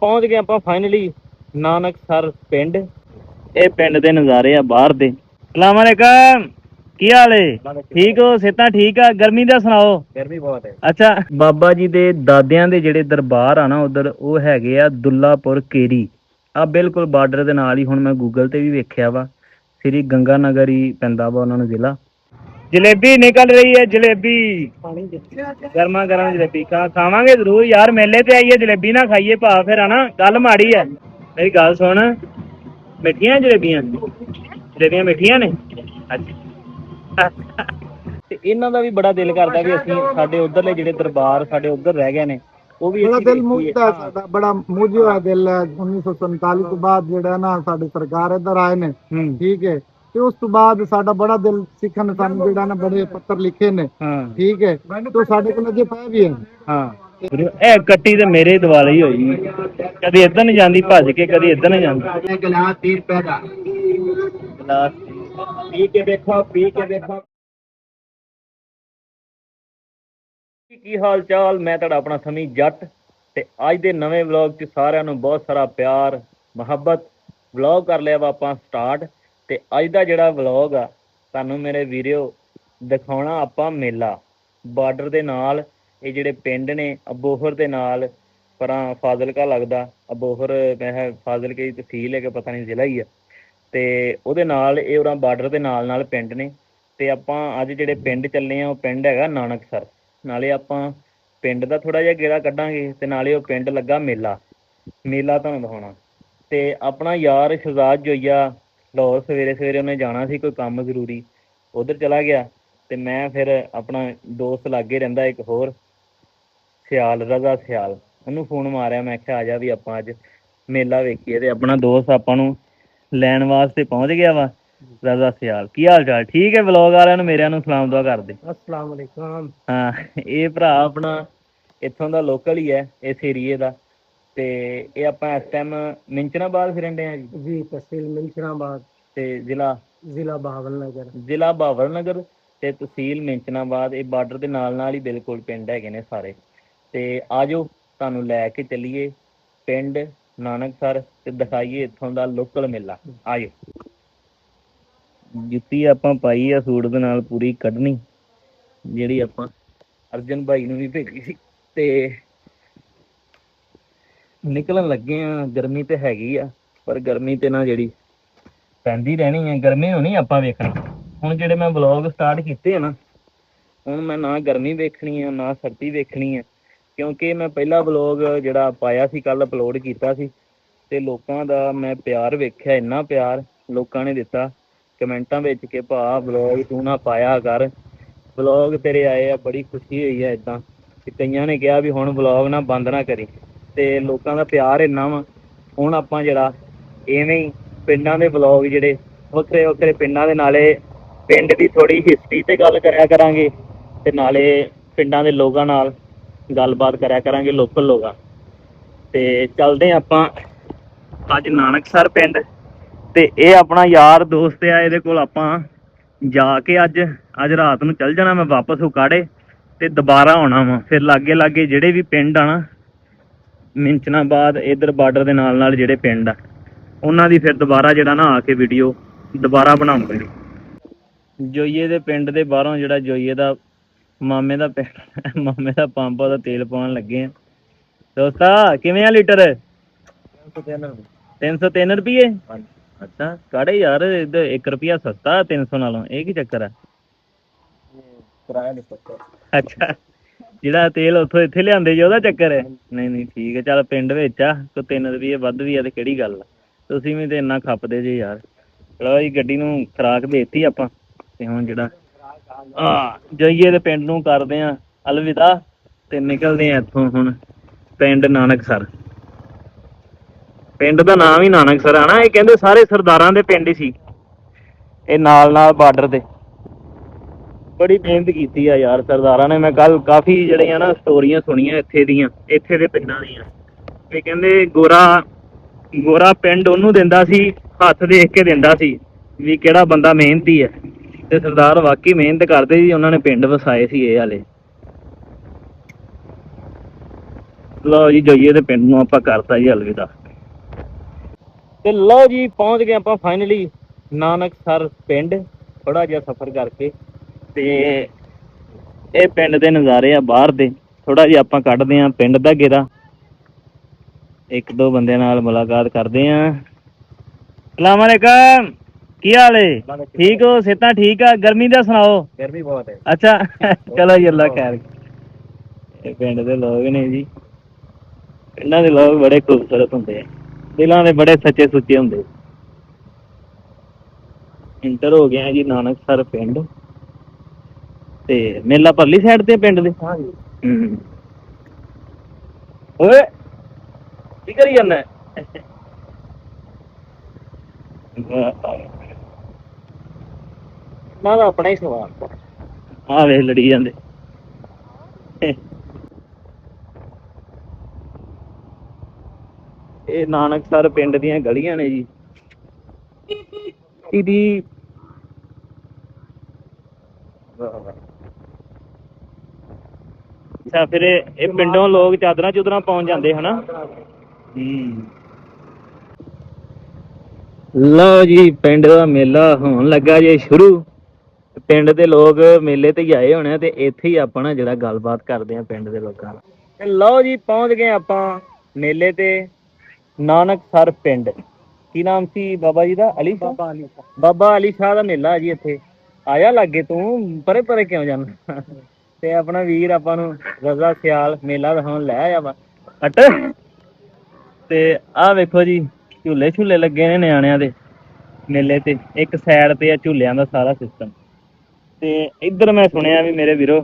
ਪਹੁੰਚ ਗਏ ਆਪਾਂ ਫਾਈਨਲੀ ਨਾਨਕਸਰ ਪਿੰਡ। ਇਹ ਪਿੰਡ ਦੇ ਨਜ਼ਾਰੇ ਆ ਬਾਹਰ ਦੇ। ਸਲਾਮ ਅਲੈਕਮ, ਕੀ ਹਾਲ ਏ? ਠੀਕ ਹੋ? ਸਿਹਤਾਂ ਠੀਕ ਆ? ਗਰਮੀ ਦਾ ਸੁਣਾਓ। ਗਰਮੀ ਬਹੁਤ ਹੈ। ਅੱਛਾ, ਬਾਬਾ ਜੀ ਦੇ ਦਾਦਿਆਂ ਦੇ ਜਿਹੜੇ ਦਰਬਾਰ ਆ ਨਾ ਉਧਰ, ਉਹ ਹੈਗੇ ਆ ਦੁੱਲਾਪੁਰ ਕੇਰੀ। ਆ ਬਿਲਕੁਲ ਬਾਰਡਰ ਦੇ ਨਾਲ ਹੀ। ਹੁਣ ਮੈਂ ਗੂਗਲ ਤੇ ਵੀ ਵੇਖਿਆ ਵਾ, ਸ੍ਰੀ ਗੰਗਾ ਨਗਰ ਹੀ ਪੈਂਦਾ ਵਾ ਉਹਨਾਂ ਨੂੰ ਜ਼ਿਲ੍ਹਾ। ਜਲੇਬੀ ਨਿਕਲ ਰਹੀ ਹੈ, ਜਲੇਬੀ ਗਰਮਾ ਗਰਮ ਜਲੇਬੀ ਖਾਵਾਂਗੇ ਜ਼ਰੂਰ ਯਾਰ। ਮੇਲੇ ਤੇ ਆਈਏ, ਜਲੇਬੀ ਨਾ ਖਾਈਏ ਭਾ ਫਿਰ ਹਨਾ, ਗੱਲ ਮਾੜੀ ਹੈ। ਮੇਰੀ ਗੱਲ ਸੁਣ, ਮਿੱਠੀਆਂ ਜਲੇਬੀਆਂ, ਜਲੇਬੀਆਂ ਮਿੱਠੀਆਂ ਨੇ। ਅੱਛਾ, ਤੇ ਇਹਨਾਂ ਦਾ ਵੀ ਬੜਾ ਦਿਲ ਕਰਦਾ ਵੀ ਅਸੀਂ ਸਾਡੇ ਉਧਰਲੇ ਜਿਹੜੇ ਦਰਬਾਰ ਸਾਡੇ ਉਧਰ ਰਹਿ ਗਏ ਨੇ ਉਹ ਵੀ ਬੜਾ ਅਸੀਂ ਦਿਲ ਵੇਖੀਏ। ਮੁੱਝਦਾ ਸਾਡਾ, ਬੜਾ ਮੁੱਝ ਹੋਇਆ ਦਿਲ ਹੈ। 1947 ਤੋਂ ਬਾਅਦ ਜਿਹੜਾ ਨਾ ਸਾਡੀ ਸਰਕਾਰ ਇੱਧਰ ਆਏ ਨੇ, ਠੀਕ ਹੈ, ਤੇ ਉਸ ਤੋਂ ਬਾਅਦ ਸਾਡਾ ਬੜਾ ਦਿਲ ਸਿੱਖਣ, ਸਾਨੂੰ ਜਿਹੜਾ ਨਾ ਬੜੇ ਪੱਤਰ ਲਿਖੇ ਨੇ, ਠੀਕ ਹੈ, ਤੇ ਸਾਡੇ ਕੋਲ ਅਜੇ ਪਏ ਵੀ ਹੈ। ਹਾਂ, ਇਹ ਕੱਟੀ ਤੇ ਮੇਰੇ ਦਿਵਾਲੇ ਹੀ ਹੋਈ, ਕਦੀ ਇੱਧਰ ਨਹੀਂ ਜਾਂਦੀ ਭੱਜ ਕੇ, ਕਦੀ ਇੱਧਰ ਨਹੀਂ ਜਾਂਦੀ। ਗਲਾਸ 30 ਰੁਪਏ ਦਾ ਗਲਾਸ ਪੀ ਕੇ ਦੇਖੋ, ਪੀ ਕੇ ਦੇਖੋ। ਕੀ ਹਾਲ ਚਾਲ? ਮੈਂ ਤੁਹਾਡਾ ਆਪਣਾ ਸਮੀ ਜੱਟ, ਤੇ ਅੱਜ ਦੇ ਨਵੇਂ ਵਲੌਗ 'ਚ ਸਾਰਿਆਂ ਨੂੰ ਬਹੁਤ ਸਾਰਾ ਪਿਆਰ ਮੁਹੱਬਤ। ਵਲੌਗ ਕਰ ਲਿਆ ਵਾ ਆਪਾਂ ਸਟਾਰਟ, ਤੇ ਅੱਜ ਦਾ ਜਿਹੜਾ ਵਲੌਗ ਆ ਤੁਹਾਨੂੰ ਮੇਰੇ ਵੀਡੀਓ ਦਿਖਾਉਣਾ ਆਪਾਂ ਮੇਲਾ ਬਾਰਡਰ ਦੇ ਨਾਲ। ਇਹ ਜਿਹੜੇ ਪਿੰਡ ਨੇ ਅਬੋਹਰ ਦੇ ਨਾਲ ਪਰਾਂ ਫਾਜ਼ਿਲਕਾ ਲੱਗਦਾ, ਅਬੋਹਰ ਮੈਂ ਫਾਜ਼ਿਲਕੇ ਦੀ ਤਹਿਸੀਲ ਹੈ ਕਿ ਪਤਾ ਨਹੀਂ ਜ਼ਿਲ੍ਹਾ ਹੀ ਆ, ਤੇ ਉਹਦੇ ਨਾਲ ਇਹ ਉਰਾਂ ਬਾਰਡਰ ਦੇ ਨਾਲ ਨਾਲ ਪਿੰਡ ਨੇ। ਤੇ ਆਪਾਂ ਅੱਜ ਜਿਹੜੇ ਪਿੰਡ ਚੱਲੇ ਆ ਉਹ ਪਿੰਡ ਹੈਗਾ ਨਾਨਕਸਰ। ਨਾਲੇ ਆਪਾਂ ਪਿੰਡ ਦਾ ਥੋੜਾ ਜਿਹਾ ਗੇੜਾ ਕੱਢਾਂਗੇ, ਤੇ ਨਾਲੇ ਉਹ ਪਿੰਡ ਲੱਗਾ ਮੇਲਾ, ਮੇਲਾ ਤੁਹਾਨੂੰ ਦਿਖਾਉਣਾ। ਤੇ ਆਪਣਾ ਯਾਰ ਸ਼ਹਜ਼ਾਦ ਜੋਈਆ ਲਾਹੌਰ ਸਵੇਰੇ ਸਵੇਰੇ ਉਹਨੇ ਜਾਣਾ ਸੀ ਕੋਈ ਕੰਮ ਜ਼ਰੂਰੀ, ਉਧਰ ਚਲਾ ਗਿਆ। ਤੇ ਮੈਂ ਫਿਰ ਆਪਣਾ ਦੋਸਤ ਲਾਗੇ ਰਹਿੰਦਾ ਇੱਕ ਹੋਰ ਸਿਆਲ, ਰਜ਼ਾ ਸਿਆਲ, ਉਹਨੂੰ ਫੋਨ ਮਾਰਿਆ, ਮੈਂ ਕਿਹਾ ਆ ਜਾ ਵੀ ਆਪਾਂ ਅੱਜ ਮੇਲਾ ਵੇਖੀਏ। ਤੇ ਆਪਣਾ ਦੋਸਤ ਆਪਾਂ ਨੂੰ ਲੈਣ ਵਾਸਤੇ ਪਹੁੰਚ ਗਿਆ ਵਾ, ਰਜ਼ਾ ਸਿਆਲ। ਕੀ ਹਾਲ ਚਾਲ? ਠੀਕ ਹੈ। ਵਲੋਗ ਵਾਲਿਆਂ ਨੂੰ ਮੇਰਿਆਂ ਨੂੰ ਸਲਾਮ ਦੁਆ ਕਰਦੇ। अस्सलाम वालेकुम। ਹਾਂ, ਇਹ ਭਰਾ ਆਪਣਾ ਇੱਥੋਂ ਦਾ ਲੋਕਲ ਹੀ ਹੈ, ਇਸ ਏਰੀਏ ਦਾ। ਤੇ ਇਹ ਆਪਾਂ ਇਸ ਟਾਈਮ ਮਿੰਚਨਾਬਾਦ ਫਿਰਨ ਡੇ ਆ जी तहसील मिंचनाबाद, ਤੇ ਜ਼ਿਲ੍ਹਾ जिला बहावलनगर। ਜ਼ਿਲ੍ਹਾ ਬਹਾਵਲਨਗਰ ਤੇ ਤਹਿਸੀਲ ਮਿੰਚਨਾਬਾਦ। ਇਹ ਬਾਰਡਰ ਦੇ ਨਾਲ ਨਾਲ ਹੀ ਬਿਲਕੁਲ ਪਿੰਡ ਹੈਗੇ ਨੇ ਸਾਰੇ। ਤੇ ਆਜੋ ਤੁਹਾਨੂੰ ਲੈ ਕੇ ਚੱਲੀਏ ਪਿੰਡ ਨਾਨਕਸਰ ਤੇ ਦਿਖਾਈਏ ਇੱਥੋਂ ਦਾ ਲੋਕਲ ਮੇਲਾ। ਆਜੋ। ਜੁੱਤੀ ਆਪਾਂ ਪਾਈ ਆ ਸੂਟ ਦੇ ਨਾਲ ਪੂਰੀ ਕੱਢਣੀ, ਜਿਹੜੀ ਆਪਾਂ ਅਰਜਨ ਭਾਈ ਨੂੰ ਵੀ ਭੇਜੀ ਸੀ। ਤੇ ਨਿਕਲਣ ਲੱਗੇ ਆ। ਗਰਮੀ ਤੇ ਹੈਗੀ ਆ, ਪਰ ਗਰਮੀ ਤੇ ਨਾ ਜਿਹੜੀ ਪੈਂਦੀ ਰਹਿਣੀ ਹੈ, ਗਰਮੀ ਨੂੰ ਨਹੀਂ ਆਪਾਂ ਵੇਖਣੀ। ਹੁਣ ਜਿਹੜੇ ਮੈਂ ਵਲੌਗ ਸਟਾਰਟ ਕੀਤੇ ਆ ਨਾ, ਹੁਣ ਮੈਂ ਨਾ ਗਰਮੀ ਵੇਖਣੀ ਆ ਨਾ ਸਰਦੀ ਵੇਖਣੀ ਆ, ਕਿਉਂਕਿ ਮੈਂ ਪਹਿਲਾ ਵਲੌਗ ਜਿਹੜਾ ਪਾਇਆ ਸੀ ਕੱਲ ਅਪਲੋਡ ਕੀਤਾ ਸੀ, ਤੇ ਲੋਕਾਂ ਦਾ ਮੈਂ ਪਿਆਰ ਵੇਖਿਆ, ਇੰਨਾ ਪਿਆਰ ਲੋਕਾਂ ਨੇ ਦਿੱਤਾ ਕਮੈਂਟਾਂ ਵਿੱਚ ਕਿ ਭਾ ਵਲੌਗ ਤੂੰ ਨਾ ਪਾਇਆ ਕਰ, ਵਲੌਗ ਤੇਰੇ ਆਏ ਆ, ਬੜੀ ਖੁਸ਼ੀ ਹੋਈ ਆ। ਇੱਦਾਂ ਤੇ ਕਈਆਂ ਨੇ ਕਿਹਾ ਵੀ ਹੁਣ ਵਲੌਗ ਨਾ ਬੰਦ ਨਾ ਕਰੀ, ਤੇ ਲੋਕਾਂ ਦਾ ਪਿਆਰ ਇੰਨਾ ਵਾ। ਹੁਣ ਆਪਾਂ ਜਿਹੜਾ ਇਵੇਂ ਹੀ ਪਿੰਡਾਂ ਦੇ ਵਲੌਗ ਜਿਹੜੇ ਵੱਖਰੇ ਵੱਖਰੇ ਪਿੰਡਾਂ ਦੇ, ਨਾਲੇ ਪਿੰਡ ਦੀ ਥੋੜ੍ਹੀ ਹਿਸਟਰੀ ਤੇ ਗੱਲ ਕਰਿਆ ਕਰਾਂਗੇ, ਤੇ ਨਾਲੇ ਪਿੰਡਾਂ ਦੇ ਲੋਕਾਂ ਨਾਲ ਗੱਲਬਾਤ ਕਰਿਆ ਕਰਾਂਗੇ, ਲੋਕਲ ਲੋਕਾਂ। ਤੇ ਚੱਲਦੇ ਆਪਾਂ ਅੱਜ ਨਾਨਕਸਰ ਪਿੰਡ। ਤੇ ਇਹ ਆਪਣਾ ਯਾਰ ਦੋਸਤ ਆ, ਇਹਦੇ ਕੋਲ ਆਪਾਂ ਜਾ ਕੇ ਅੱਜ ਰਾਤ ਨੂੰ ਚੱਲ ਜਾਣਾ ਮੈਂ ਵਾਪਸ ਉਕਾੜੇ, ਤੇ ਦੁਬਾਰਾ ਆਉਣਾ ਵਾ। ਫਿਰ ਲਾਗੇ ਲਾਗੇ ਜਿਹੜੇ ਵੀ ਪਿੰਡ ਆ ਨਾ, ਮਿੰਚਨਾਬਾਦ ਇੱਧਰ ਬਾਰਡਰ ਦੇ ਨਾਲ ਨਾਲ ਜਿਹੜੇ ਪਿੰਡ ਆ, ਉਹਨਾਂ ਦੀ ਫਿਰ ਦੁਬਾਰਾ ਜਿਹੜਾ ਨਾ ਆ ਕੇ ਵੀਡੀਓ ਦੁਬਾਰਾ ਬਣਾਉਂਗੇ। ਜੋਈਏ ਦੇ ਪਿੰਡ ਦੇ ਬਾਹਰੋਂ ਜਿਹੜਾ ਜੋਈਏ ਦਾ ਮਾਮੇ ਦਾ ਪਿੰਡ, ਮਾਮੇ ਦਾ ਪੰਪ, ਉਹਦਾ ਤੇਲ ਪਾਉਣ ਲੱਗੇ ਆ। ਦੋਸਤਾ ਕਿਵੇਂ ਆ ਲੀਟਰ? 303 ਰੁਪਏ। ਅੱਛਾ ਕਾੜੇ ਯਾਰ, ਇੱਧਰ 1 ਰੁਪਿਆ ਸਸਤਾ 300 ਨਾਲੋਂ, ਇਹ ਕੀ ਚੱਕਰ ਆ? ਅੱਛਾ, ਜਿਹੜਾ ਤੇਲ ਉੱਥੋਂ ਇੱਥੇ ਲਿਆਂਦੇ ਜੀ ਉਹਦਾ ਚੱਕਰ ਹੈ? ਨਹੀਂ ਨਹੀਂ ਠੀਕ ਹੈ, ਚੱਲ ਪਿੰਡ ਵਿੱਚ ਆ ਕੋਈ 3 ਰੁਪਏ ਵੱਧ ਵੀ ਆ ਤੇ ਕਿਹੜੀ ਗੱਲ ਆ, ਤੁਸੀਂ ਵੀ ਤੇ ਇੰਨਾ ਖੱਪਦੇ ਜੇ ਯਾਰ। ਚਲੋ ਜੀ, ਗੱਡੀ ਨੂੰ ਖੁਰਾਕ ਦੇਤੀ ਆਪਾਂ, ਤੇ ਹੁਣ ਜਿਹੜਾ ਜਾਈਏ ਤੇ ਪਿੰਡ ਨੂੰ ਕਰਦੇ ਆ ਅਲਵਿਦਾ, ਤੇ ਨਿਕਲਦੇ ਆ ਇੱਥੋਂ ਹੁਣ ਪਿੰਡ ਨਾਨਕਸਰ। ਪਿੰਡ ਦਾ ਨਾਮ ਹੀ ਨਾਨਕਸਰ ਆ ਨਾ, ਇਹ ਕਹਿੰਦੇ ਸਾਰੇ ਸਰਦਾਰਾਂ ਦੇ ਪਿੰਡ ਹੀ ਸੀ, ਇਹ ਨਾਲ ਨਾਲ ਬਾਰਡਰ ਤੇ। ਬੜੀ ਮਿਹਨਤ ਕੀਤੀ ਆ ਯਾਰ ਸਰਦਾਰਾਂ ਨੇ। ਮੈਂ ਕੱਲ ਕਾਫੀ ਜਿਹੜੀਆਂ ਨਾ ਸਟੋਰੀਆਂ ਸੁਣੀਆਂ ਇੱਥੇ ਦੀਆਂ, ਇੱਥੇ ਦੇ ਪਿੰਡਾਂ ਦੀਆਂ। ਇਹ ਕਹਿੰਦੇ ਗੋਰਾ ਪਿੰਡ ਉਹਨੂੰ ਦਿੰਦਾ ਸੀ, ਹੱਥ ਦੇਖ ਕੇ ਦਿੰਦਾ ਸੀ ਵੀ ਕਿਹੜਾ ਬੰਦਾ ਮਿਹਨਤੀ ਹੈ, ਤੇ ਸਰਦਾਰ ਵਾਕਈ ਮਿਹਨਤ ਕਰਦੇ ਸੀ, ਉਹਨਾਂ ਨੇ ਪਿੰਡ ਵਸਾਏ ਸੀ ਇਹ ਵਾਲੇ। ਲਓ ਜੀ ਜਾਈਏ ਤੇ ਪਿੰਡ ਨੂੰ ਆਪਾਂ ਕਰਤਾ ਜੀ ਅਲਵਿਦਾ। ਤੇ ਲਓ ਜੀ ਪਹੁੰਚ ਗਏ ਆਪਾਂ ਫਾਈਨਲੀ ਨਾਨਕਸਰ ਪਿੰਡ। ਥੋੜਾ ਜਿਹਾ ਸਫ਼ਰ ਕਰਕੇ ਤੇ ਇਹ ਪਿੰਡ ਦੇ ਨਜ਼ਾਰੇ ਆ ਬਾਹਰ ਦੇ। ਥੋੜਾ ਜਿਹਾ ਆਪਾਂ ਕੱਢਦੇ ਹਾਂ ਪਿੰਡ ਦਾ ਗੇੜਾ, ਇੱਕ ਦੋ ਬੰਦਿਆਂ ਨਾਲ ਮੁਲਾਕਾਤ ਕਰਦੇ ਹਾਂ। ਸਲਾਮ ਅਲੈਕਮ, ਕੀ ਹਾਲ ਏ? ਠੀਕ ਹੋ? ਸਿਹਤਾਂ ਠੀਕ ਆ? ਗਰਮੀ ਦਾ ਸੁਣਾਓ। ਗਰਮੀ ਬਹੁਤ ਹੈ। ਅੱਛਾ ਚਲੋ ਜੀ ਅੱਲਾ ਖੈਰ। ਇਹ ਪਿੰਡ ਦੇ ਲੋਕ ਨੇ ਜੀ, ਪਿੰਡਾਂ ਦੇ ਲੋਕ ਬੜੇ ਖੂਬਸੂਰਤ ਹੁੰਦੇ ਆ, ਦਿਲਾਂ ਦੇ ਬੜੇ ਸੱਚੇ ਸੁੱਚੇ ਹੁੰਦੇ। ਇੰਟਰ ਹੋ ਗਿਆ ਜੀ ਨਾਨਕਸਰ ਪਿੰਡ ਤੇ ਮੇਲਾ ਪਰਲੀ ਸਾਈਡ ਤੇ ਪਿੰਡ ਦੇ। ਓਏ ਕੀ ਕਰੀ ਜਾਂਦਾ? ਨਾ ਆਪਣਾ ਹੀ ਸਵਾਲ ਆ ਵੇਖ ਲੜੀ ਜਾਂਦੇ। ਇਹ ਨਾਨਕਸਰ ਪਿੰਡ ਦੀਆਂ ਗਲੀਆਂ ਨੇ ਜੀ। ਇਹਦੀ ਅੱਛਾ ਫਿਰ ਇਹ ਪਿੰਡੋਂ ਲੋਕ ਚਾਦਰਾਂ ਚੁਦਰਾਂ ਪਾਉਣ ਜਾਂਦੇ ਹਨਾ। ਲਓ ਜੀ ਪਿੰਡ ਦਾ ਮੇਲਾ ਹੋਣ ਲੱਗਾ ਜੇ ਸ਼ੁਰੂ। ਪਿੰਡ ਦੇ ਲੋਕ ਮੇਲੇ ਤੇ ਹੀ ਆਏ ਹੋਣੇ ਆ ਤੇ ਇੱਥੇ ਹੀ ਆਪਾਂ ਨਾ ਜਿਹੜਾ ਗੱਲਬਾਤ ਕਰਦੇ ਆ ਪਿੰਡ ਦੇ ਲੋਕਾਂ ਨਾਲ। ਤੇ ਲਓ ਜੀ ਪਹੁੰਚ ਗਏ ਆਪਾਂ ਮੇਲੇ ਤੇ ਨਾਨਕਸਰ ਪਿੰਡ। ਕੀ ਨਾਮ ਸੀ ਬਾਬਾ ਜੀ ਦਾ? ਅਲੀ ਸ਼ਾਹ। ਬਾਬਾ ਅਲੀ ਸ਼ਾਹ ਦਾ ਮੇਲਾ ਜੀ ਇੱਥੇ। ਆਇਆ ਲਾਗੇ, ਤੂੰ ਪਰੇ ਪਰੇ ਕਿਉਂ ਜਾਂਦਾ? ਤੇ ਆਪਣਾ ਵੀਰ ਆਪਾਂ ਨੂੰ ਰਜ਼ਾ ਸਿਆਲ ਮੇਲਾ ਦਿਖਾਉਣ ਲੈ ਆਇਆ ਵਾ ਹਟ। ਤੇ ਆਹ ਵੇਖੋ ਜੀ ਝੂਲੇ ਝੂਲੇ ਲੱਗੇ ਨੇ ਨਿਆਣਿਆਂ ਦੇ ਮੇਲੇ ਤੇ। ਇੱਕ ਸਾਈਡ ਤੇ ਆ ਝੂਲਿਆਂ ਦਾ ਸਾਰਾ ਸਿਸਟਮ। ਤੇ ਇੱਧਰ ਮੈਂ ਸੁਣਿਆ ਵੀ ਮੇਰੇ ਵੀਰੋ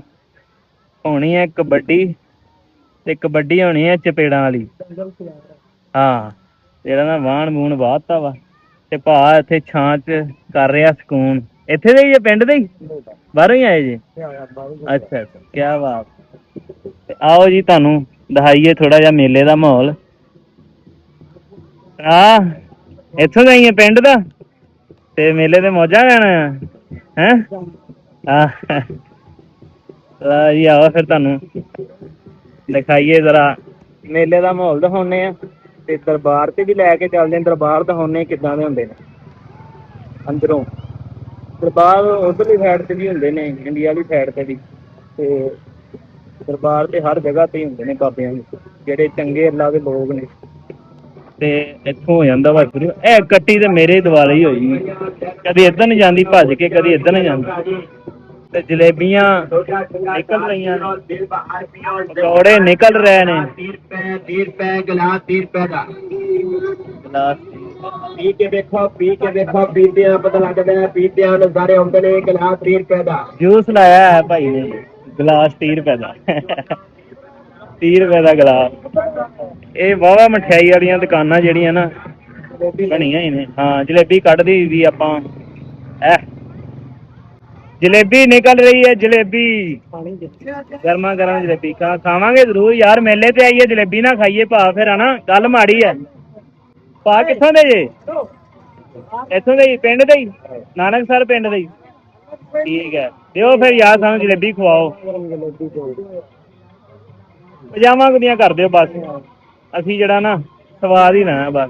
ਹੋਣੀ ਹੈ ਕਬੱਡੀ, ਤੇ ਕਬੱਡੀ ਹੋਣੀ ਹੈ ਚਪੇੜਾਂ ਵਾਲੀ। ਹਾਂ ਜਿਹੜਾ ਨਾ ਵਾਹਣ ਵੂਣ ਵਾਹਤਾ ਵਾ ਤੇ ਭਾ ਇੱਥੇ ਛਾਂ ਚ ਕਰ ਰਿਹਾ ਸਕੂਨ। ਇੱਥੇ ਦੇ ਹੀ ਆ ਪਿੰਡ ਦੇ ਹੀ? ਬਾਹਰੋਂ ਹੀ ਆਏ ਜੀ? ਅੱਛਾ ਅੱਛਾ ਕਿਆ ਬਾਤ। ਤੇ ਆਓ ਜੀ ਤੁਹਾਨੂੰ ਦਿਖਾਈਏ ਥੋੜਾ ਜਿਹਾ ਮੇਲੇ ਦਾ ਮਾਹੌਲ। ਆਹ ਇੱਥੋਂ ਦਾ ਹੀ ਆ ਪਿੰਡ ਦਾ ਤੇ ਮੇਲੇ ਤੇ ਮੌਜਾਂ ਲੈਣਾ ਆ ਹੈਂ? ਜੀ ਆਓ ਫਿਰ ਤੁਹਾਨੂੰ ਦਿਖਾਈਏ ਜ਼ਰਾ ਮੇਲੇ ਦਾ ਮਾਹੌਲ ਦਿਖਾਉਂਦੇ ਆ ਤੇ ਦਰਬਾਰ ਤੇ ਵੀ ਲੈ ਕੇ ਚੱਲਦੇ ਆ। ਦਰਬਾਰ ਦਿਖਾਉਂਦੇ ਕਿੱਦਾਂ ਦੇ ਹੁੰਦੇ ਨੇ ਅੰਦਰੋਂ। ਦਰਬਾਰ ਉਧਰਲੀ ਸਾਈਡ ਤੇ ਵੀ ਹੁੰਦੇ ਨੇ, ਇੰਡੀਆ ਵਾਲੀ ਸਾਈਡ ਤੇ ਵੀ। ਤੇ ਦਰਬਾਰ ਤੇ ਹਰ ਜਗ੍ਹਾ ਤੇ ਹੀ ਹੁੰਦੇ ਨੇ ਬਾਬਿਆਂ ਦੇ ਜਿਹੜੇ ਚੰਗੇ ਅੱਲਾ ਦੇ ਲੋਕ ਨੇ। ਤੇ ਇੱਥੋਂ ਹੋ ਜਾਂਦਾ ਵਾ ਸ਼ੁਰੂ। ਇਹ ਕੱਟੀ ਤੇ ਮੇਰੇ ਦੁਆਲੇ ਹੀ ਹੋਈ, ਕਦੀ ਇੱਧਰ ਨੂੰ ਜਾਂਦੀ ਭੱਜ ਕੇ, ਕਦੀ ਇੱਧਰ ਨੂੰ ਜਾਂਦੀ। ਤੇ ਜਲੇਬੀਆਂ ਨਿਕਲ ਰਹੀਆਂ ਨੇ, ਪਕੌੜੇ ਨਿਕਲ ਰਹੇ ਨੇ। 30 ਰੁਪਏ ਗਲਾਸ, 30 ਰੁਪਏ ਦਾ ਗਲਾਸ। ਪੀ ਕੇ ਦੇਖੋ, ਪੀ ਕੇ ਦੇਖੋ, ਪੀਤਿਆਂ ਪਤਾ ਲੱਗਦਾ, ਪੀਤਿਆਂ ਨਜ਼ਾਰੇ ਆਉਂਦੇ ਨੇ। ਗਲਾਸ 30 ਰੁਪਏ ਦਾ ਜੂਸ ਲਾਇਆ ਹੈ ਭਾਈ ਨੇ, ਗਲਾਸ 30 ਰੁਪਏ ਦਾ। 30 ਰੁਪਏ ਦਾ ਗਲਾਸ। ਇਹ ਵਾਹਵਾ ਮਠਿਆਈ ਵਾਲੀਆਂ ਦੁਕਾਨਾਂ ਜਿਹੜੀਆਂ ਨਾ ਬਣੀਆਂ ਹੀ ਨੇ। ਹਾਂ ਜਲੇਬੀ ਕੱਢਦੀ ਵੀ ਆਪਾਂ। ਜਲੇਬੀ ਨਿਕਲ ਰਹੀ ਹੈ, ਜਲੇਬੀ ਗਰਮਾ ਗਰਮ ਜਲੇਬੀ ਖਾਵਾਂਗੇ ਜ਼ਰੂਰ ਯਾਰ। ਮੇਲੇ ਤੇ ਆਈਏ ਜਲੇਬੀ ਨਾ ਖਾਈਏ ਭਾ ਫਿਰ ਹਨਾ, ਗੱਲ ਮਾੜੀ ਹੈ। ਭਾ ਕਿੱਥੋਂ ਦੇ ਜੇ? ਇੱਥੋਂ ਦੇ ਹੀ, ਪਿੰਡ ਦੇ ਹੀ, ਨਾਨਕਸਰ ਪਿੰਡ ਦੇ ਹੀ। ਠੀਕ ਹੈ ਦਿਓ ਫਿਰ ਯਾਰ ਸਾਨੂੰ ਜਲੇਬੀ ਖਵਾਓ। ਪਜਾਮਾ ਕੁਦੀਆਂ ਕਰ ਦਿਓ ਬਸ, ਅਸੀਂ ਜਿਹੜਾ ਨਾ ਸਵਾਦ ਹੀ ਲੈਣਾ ਬਸ।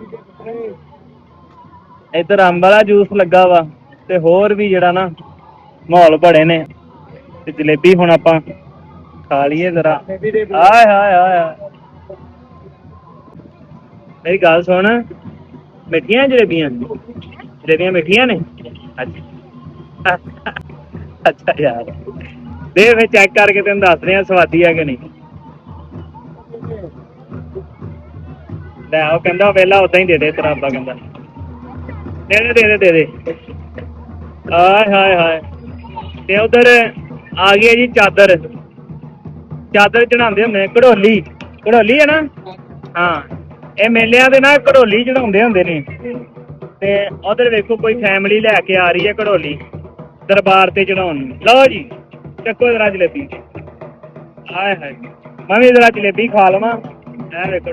ਇੱਧਰ ਅੰਬ ਵਾਲਾ ਜੂਸ ਲੱਗਾ ਵਾ ਤੇ ਹੋਰ ਵੀ ਜਿਹੜਾ ਨਾ ਮਾਹੌਲ ਬੜੇ ਨੇ। ਤੇ ਜਲੇਬੀ ਹੁਣ ਆਪਾਂ ਖਾ ਲਈਏ ਜ਼ਰਾ। ਆਏ ਹਾਏ ਹਾਏ ਮੇਰੀ ਗੱਲ ਸੁਣ, ਮਿੱਠੀਆਂ ਜਲੇਬੀਆਂ? ਜਲੇਬੀਆਂ ਮਿੱਠੀਆਂ ਨੇ? ਅੱਛਾ ਅੱਛਾ ਯਾਰ ਦੇ ਫਿਰ ਚੈੱਕ ਕਰਕੇ ਤੈਨੂੰ ਦੱਸ ਰਹੇ ਆ ਸਵਾਦੀ ਹੈ ਕਿ ਨਹੀਂ। ਲੈ ਉਹ ਕਹਿੰਦਾ ਪਹਿਲਾਂ ਓਦਾਂ ਹੀ ਦੇ ਦੇ ਤੇਰਾ ਅੱਬਾ ਕਹਿੰਦਾ। ਦੇ ਦੇ ਦੇ ਦੇ ਦੇ ਦੇ। ਹਾਏ ਹਾਏ ਹਾਏ। ਤੇ ਉਧਰ ਆ ਗਈ ਹੈ ਜੀ ਚਾਦਰ। ਚਾਦਰ ਚੜਾਉਂਦੇ ਹੁੰਦੇ ਘੜੋਲੀ। ਘੜੋਲੀ ਹੈ ਨਾ? ਹਾਂ ਇਹ ਮੇਲਿਆਂ ਦੇ ਨਾ ਘੜੋਲੀ ਚੜਾਉਂਦੇ ਹੁੰਦੇ ਨੇ। ਤੇ ਉਧਰ ਵੇਖੋ ਕੋਈ ਫੈਮਿਲੀ ਲੈ ਕੇ ਆ ਰਹੀ ਹੈ ਘੜੋਲੀ ਦਰਬਾਰ ਤੇ ਚੜਾਉਣ ਨੂੰ। ਲਓ ਜੀ ਚੱਕੋ ਜਰਾ ਜਲੇਬੀ। ਹਾਏ ਹਾਏ ਮੈਂ ਵੀ ਜਰਾ ਜਲੇਬੀ ਖਾ ਲਵਾਂ। ਐ ਵੇਖੋ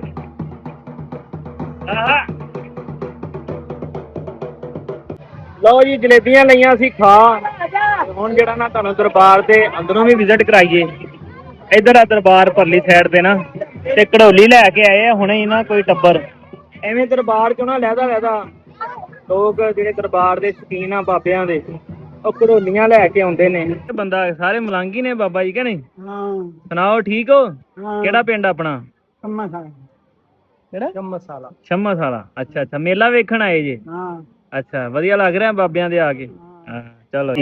ਲਓ ਜੀ ਜਲੇਬੀਆਂ ਲਈਆਂ ਅਸੀਂ ਖਾ। ਹੁਣ ਜਿਹੜਾ ਨਾ ਤੁਹਾਨੂੰ ਦਰਬਾਰ ਦੇ ਅੰਦਰੋਂ ਵੀ ਵਿਜ਼ਿਟ ਕਰਾਈਏ। ਇੱਧਰ ਆ ਦਰਬਾਰ ਪਰਲੀ ਸਾਈਡ ਤੇ ਨਾ ਤੇ ਘੜੋਲੀ ਲੈ ਕੇ ਆਏ ਆ ਹੁਣੇ ਹੀ ਨਾ ਕੋਈ ਟੱਬਰ। ਐਵੇਂ ਦਰਬਾਰ ਚੋਂ ਨਾ ਲਹਿਦਾ ਲੋਕ ਜਿਹੜੇ ਦਰਬਾਰ ਦੇ ਸ਼ੌਕੀਨ ਆ ਬਾਬਿਆਂ ਦੇ, ਉਹ ਘੜੋਲੀਆਂ ਲੈ ਕੇ ਆਉਂਦੇ ਨੇ। ਬੰਦਾ ਸਾਰੇ ਮਲੰਗੀ ਨੇ ਬਾਬਾ ਜੀ ਕਿ ਨਹੀਂ? ਸੁਣਾਓ ਠੀਕ ਹੋ? ਕਿਹੜਾ ਪਿੰਡ ਆਪਣਾ? ਕਿਹੜਾ? ਛੰਮਾ ਸਾਲਾ। ਅੱਛਾ ਅੱਛਾ, ਮੇਲਾ ਵੇਖਣ ਆਏ ਜੇ? ਅੱਛਾ, ਵਧੀਆ ਲੱਗ ਰਿਹਾ ਬਾਬਿਆਂ ਦੇ ਆ ਕੇ? ਹਾਂ ਚਲੋ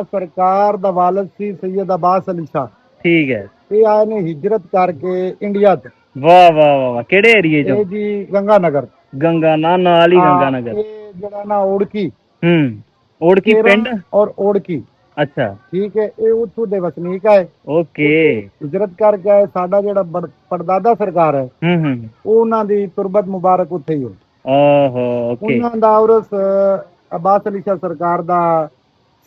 ਸਰਕਾਰ ਦਾ ਵਾਲਦ ਸੀ ਸੈयद अब्बास अली शाह। ਠੀਕ ਹੈ। ਇਹ ਆਏ ਨੇ ਹਿਜਰਤ ਕਰਕੇ ਇੰਡੀਆ ਚ। ਵਾਹ ਵਾਹ ਵਾਹ ਵਾਹ, ਕਿਹੜੇ ਏਰੀਏ ਚੋਂ? ਇਹ ਜੀ ਗੰਗਾ ਨਗਰ। ਗੰਗਾ ਨਾਲ ਹੀ ਗੰਗਾ ਨਗਰ। ਇਹ ਜਿਹੜਾ ਨਾ ਓੜਕੀ, ਓੜਕੀ ਪਿੰਡ ਔਰ ਓੜਕੀ। ਅੱਛਾ ਠੀਕ ਹੈ, ਇਹ ਉੱਥੋਂ ਦੇ ਵਸਨੀਕ ਹੈ। ਓਕੇ। ਹਿਜਰਤ ਕਰਕੇ ਆਏ। ਸਾਡਾ ਜਿਹੜਾ ਪੜਦਾਦਾ ਸਰਕਾਰ ਹੈ ਉਹ ਉਹਨਾਂ ਦੀ ਤੁਰਬਤ ਮੁਬਾਰਕ ਉੱਥੇ ਹੀ ਹੈ। ਉਹਨਾਂ ਦਾ ਉਰਸ अब्बास अली शाह ਸਰਕਾਰ ਦਾ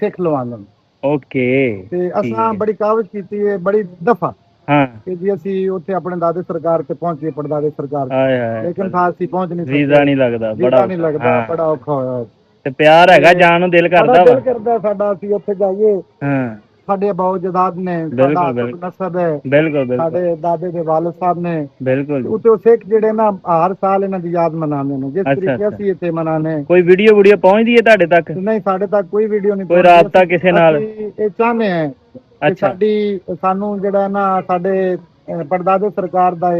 ਸਿੱਖ ਲਵਾਂਦੇ। ਓਕੇ। ਤੇ ਅਸਾਂ ਬੜੀ ਕਾਵਜ਼ ਕੀਤੀ ਹੈ ਬੜੀ ਦਫਾ ਕਿ ਜੀ ਅਸੀਂ ਉੱਥੇ ਆਪਣੇ ਦਾਦੇ ਸਰਕਾਰ ਤੇ ਪਹੁੰਚੀਏ, ਪੜਦਾਦੇ ਸਰਕਾਰ ਤੇ, ਲੇਕਿਨ ਅਸੀਂ ਪਹੁੰਚ ਨਹੀਂ ਸਕਦੇ। ਵੀਜ਼ਾ ਨਹੀਂ ਲੱਗਦਾ, ਬੜਾ ਔਖਾ ਹੋਇਆ। ਤੇ ਪਿਆਰ ਹੈਗਾ, ਜਾਣ ਨੂੰ ਦਿਲ ਕਰਦਾ ਵਾ। ਦਿਲ ਕਰਦਾ ਸਾਡਾ ਅਸੀਂ ਉੱਥੇ ਜਾਈਏ। ਸਾਡੇ ਬਾਉ ਜਦਾਦ ਨੇ, ਸਾਡਾ ਨਸਬ ਹੈ, ਸਾਡੇ ਦਾਦੇ ਦੇ ਵਾਲਿਦ ਸਾਹਿਬ ਨੇ। ਬਿਲਕੁਲ। ਉੱਥੇ ਸਿੱਖ ਜਿਹੜੇ ਨਾ ਹਰ ਸਾਲ ਇਹਨਾਂ ਦੀ ਯਾਦ ਮਨਾਉਂਦੇ ਨੇ, ਜਿਸ ਤਰੀਕੇ ਅਸੀਂ ਇੱਥੇ ਮਨਾਉਂਦੇ। ਕੋਈ ਵੀਡੀਓ ਪਹੁੰਚਦੀ ਹੈ ਤੁਹਾਡੇ ਤੱਕ? ਨਹੀਂ, ਸਾਡੇ ਤੱਕ ਕੋਈ ਵੀਡੀਓ ਨਹੀਂ। ਕੋਈ ਰਾਬਤਾ ਕਿਸੇ ਨਾਲ? ਇਹ ਚਾਹੁੰਦੇ ਆ ਕਿ ਸਾਨੂੰ ਜਿਹੜਾ ਨਾ ਸਾਡੇ ਪੜਦਾਦੇ ਸਰਕਾਰ ਦਾ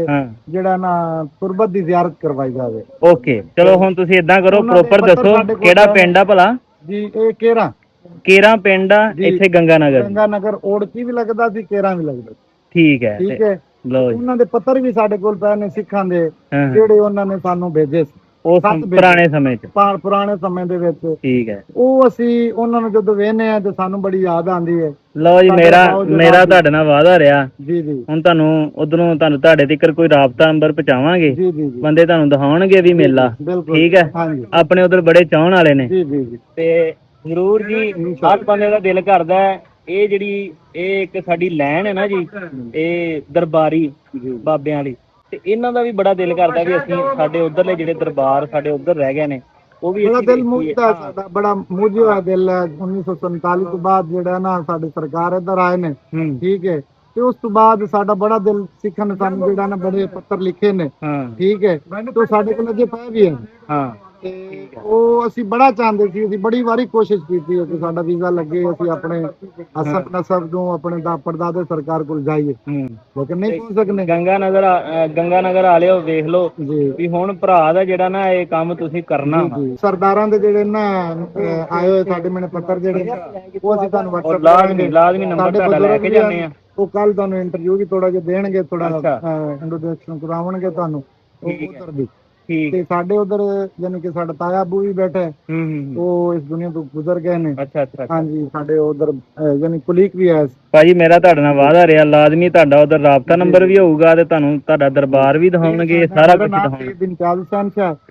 ਜਿਹੜਾ ਨਾ ਤੁਰਬਤ ਦੀ ਜ਼ਿਆਰਤ ਕਰਵਾਈ ਜਾਵੇ। ਓਕੇ, ਚਲੋ ਹੁਣ ਤੁਸੀਂ ਏਦਾਂ ਕਰੋ, ਪ੍ਰੋਪਰ ਦੱਸੋ ਕਿਹੜਾ ਪਿੰਡ ਆ ਭਲਾ? ਜੀ ਇਹ ਕੇਰਾ ਪਿੰਡ ਆ ਇੱਥੇ ਗੰਗਾ ਨਗਰ। ਓੜਕੀ ਵੀ ਲੱਗਦਾ ਸੀ, ਕੇਰਾ ਵੀ ਲੱਗਦਾ। ਠੀਕ ਹੈ ਠੀਕ ਹੈ। ਉਹਨਾਂ ਦੇ ਪੱਤਰ ਵੀ ਸਾਡੇ ਕੋਲ ਪਏ ਨੇ ਸਿੱਖਾਂ ਦੇ, ਜਿਹੜੇ ਉਹਨਾਂ ਨੇ ਸਾਨੂੰ ਭੇਜੇ ਸੀ ਪੁਰਾਣੇ ਸਮੇਂ ਦੇ ਵਿੱਚ। ਠੀਕ ਹੈ। ਉਹ ਅਸੀਂ ਉਹਨਾਂ ਨੂੰ ਜਦੋਂ ਵੇਖਦੇ ਆ ਤੇ ਸਾਨੂੰ ਬੜੀ ਯਾਦ ਆਉਂਦੀ ਹੈ। ਲਓ ਜੀ, ਮੇਰਾ ਤੁਹਾਡੇ ਨਾਲ ਵਾਅਦਾ ਰਿਹਾ ਜੀ। ਹੁਣ ਤੁਹਾਨੂੰ ਤੁਹਾਡੇ ਤੱਕ ਕੋਈ ਰਾਬਤਾ ਨੰਬਰ ਪਹੁੰਚਾਵਾਂਗੇ, ਬੰਦੇ ਤੁਹਾਨੂੰ ਦਿਖਾਉਣਗੇ ਵੀ ਮੇਲਾ। ਠੀਕ ਹੈ। ਆਪਣੇ ਉਧਰ ਬੜੇ ਚਾਹਣ ਵਾਲੇ ਨੇ ਤੇ ਜ਼ਰੂਰ ਜੀ, ਹਰ ਬੰਦੇ ਦਾ ਦਿਲ ਕਰਦਾ ਹੈ। ਇਹ ਇੱਕ ਸਾਡੀ ਲੈਣ ਹੈ ਨਾ ਜੀ, ਇਹ ਦਰਬਾਰੀ ਬਾਬਿਆਂ ਵਾਲੀ, ਤੇ ਇਹਨਾਂ ਦਾ ਵੀ ਬੜਾ ਦਿਲ ਕਰਦਾ ਵੀ ਅਸੀਂ ਸਾਡੇ ਉਧਰਲੇ ਜਿਹੜੇ ਦਰਬਾਰ ਸਾਡੇ ਉਧਰ ਰਹਿ ਗਏ ਨੇ ਉਹ ਵੀ। ਬੜਾ ਦਿਲ ਮੁੱਝਦਾ ਸਾਡਾ, ਬੜਾ ਮੁੱਝਿਆ ਹੋਇਆ ਦਿਲ ਹੈ। 1947 ਤੋਂ ਬਾਅਦ ਜਿਹੜਾ ਨਾ ਸਾਡੀ ਸਰਕਾਰ ਇੱਧਰ ਆਏ ਨੇ, ਠੀਕ ਹੈ, ਤੇ ਉਸ ਤੋਂ ਬਾਅਦ ਸਾਡਾ ਬੜਾ ਦਿਲ ਸਿੱਖਣ ਸਾਨੂੰ ਜਿਹੜਾ ਨਾ ਬੜੇ ਪੱਤਰ ਲਿਖੇ ਨੇ, ਠੀਕ ਹੈ, ਤੇ ਸਾਡੇ ਕੋਲ ਅਜੇ ਪਏ ਵੀ ਹੈ। ਤੇ ਉਹ ਅਸੀਂ ਬੜਾ ਚਾਹੁੰਦੇ ਸੀ, ਅਸੀਂ ਬੜੀ ਵਾਰੀ ਕੋਸ਼ਿਸ਼ ਕੀਤੀ ਕਿ ਸਾਡਾ ਵੀਜ਼ਾ ਲੱਗੇ, ਅਸੀਂ ਆਪਣੇ ਨਸਬ ਨੂੰ ਆਪਣੇ ਪੜਦਾਦੇ ਸਰਕਾਰ ਕੋਲ ਜਾਈਏ, ਲੇਕਿਨ ਨਹੀਂ ਪਹੁੰਚ ਸਕਦੇ। ਗੰਗਾ ਨਗਰ ਵਾਲਿਓ ਵੇਖ ਲਓ ਵੀ ਹੁਣ ਭਰਾ ਦਾ ਜਿਹੜਾ ਨਾ ਇਹ ਕੰਮ ਤੁਸੀਂ ਕਰਨਾ। ਸਰਦਾਰਾਂ ਦੇ ਜਿਹੜੇ ਨਾ ਆਏ ਹੋਏ ਸਾਡੇ ਮੈਨੇ ਪੱਤਰ ਜਿਹੜੇ ਉਹ ਅਸੀਂ ਤੁਹਾਨੂੰ WhatsApp ਲਾਜ਼ਮੀ ਨੰਬਰ ਤੁਹਾਡਾ ਲੈ ਕੇ ਜਾਂਦੇ ਆ। ਉਹ ਕੱਲ ਤੁਹਾਨੂੰ ਇੰਟਰਵਿਊ ਵੀ ਥੋੜਾ ਜਿਹਾ ਦੇਣਗੇ, ਥੋੜਾ ਇੰਟਰੋਡਕਸ਼ਨ ਕਰਾਉਣਗੇ ਤੁਹਾਨੂੰ ਉਧਰ ਦੀ। ਤੇ ਸਾਡੇ ਉਧਰ ਯਾਨੀ ਕਿ ਸਾਡਾ ਤਾਇਆ ਅਬੂ ਵੀ ਬੈਠਾ ਹੈ, ਉਹ ਇਸ ਦੁਨੀਆ ਤੋਂ ਗੁਜ਼ਰ ਗਏ ਨੇ। ਹਾਂਜੀ, ਸਾਡੇ ਉਧਰ ਯਾਨੀ ਕੁਲੀਕ ਵੀ ਹੈ। ਭਾਜੀ ਮੇਰਾ ਤੁਹਾਡੇ ਨਾਲ ਵਾਅਦਾ ਰਿਹਾ, ਲਾਜ਼ਮੀ ਤੁਹਾਡਾ ਉਧਰ ਰਾਬਤਾ ਨੰਬਰ ਵੀ ਹੋਊਗਾ ਤੇ ਤੁਹਾਨੂੰ ਤੁਹਾਡਾ ਦਰਬਾਰ ਵੀ ਦਿਖਾਉਣਗੇ, ਸਾਰਾ ਕੁਝ ਦਿਖਾਉਣਗੇ।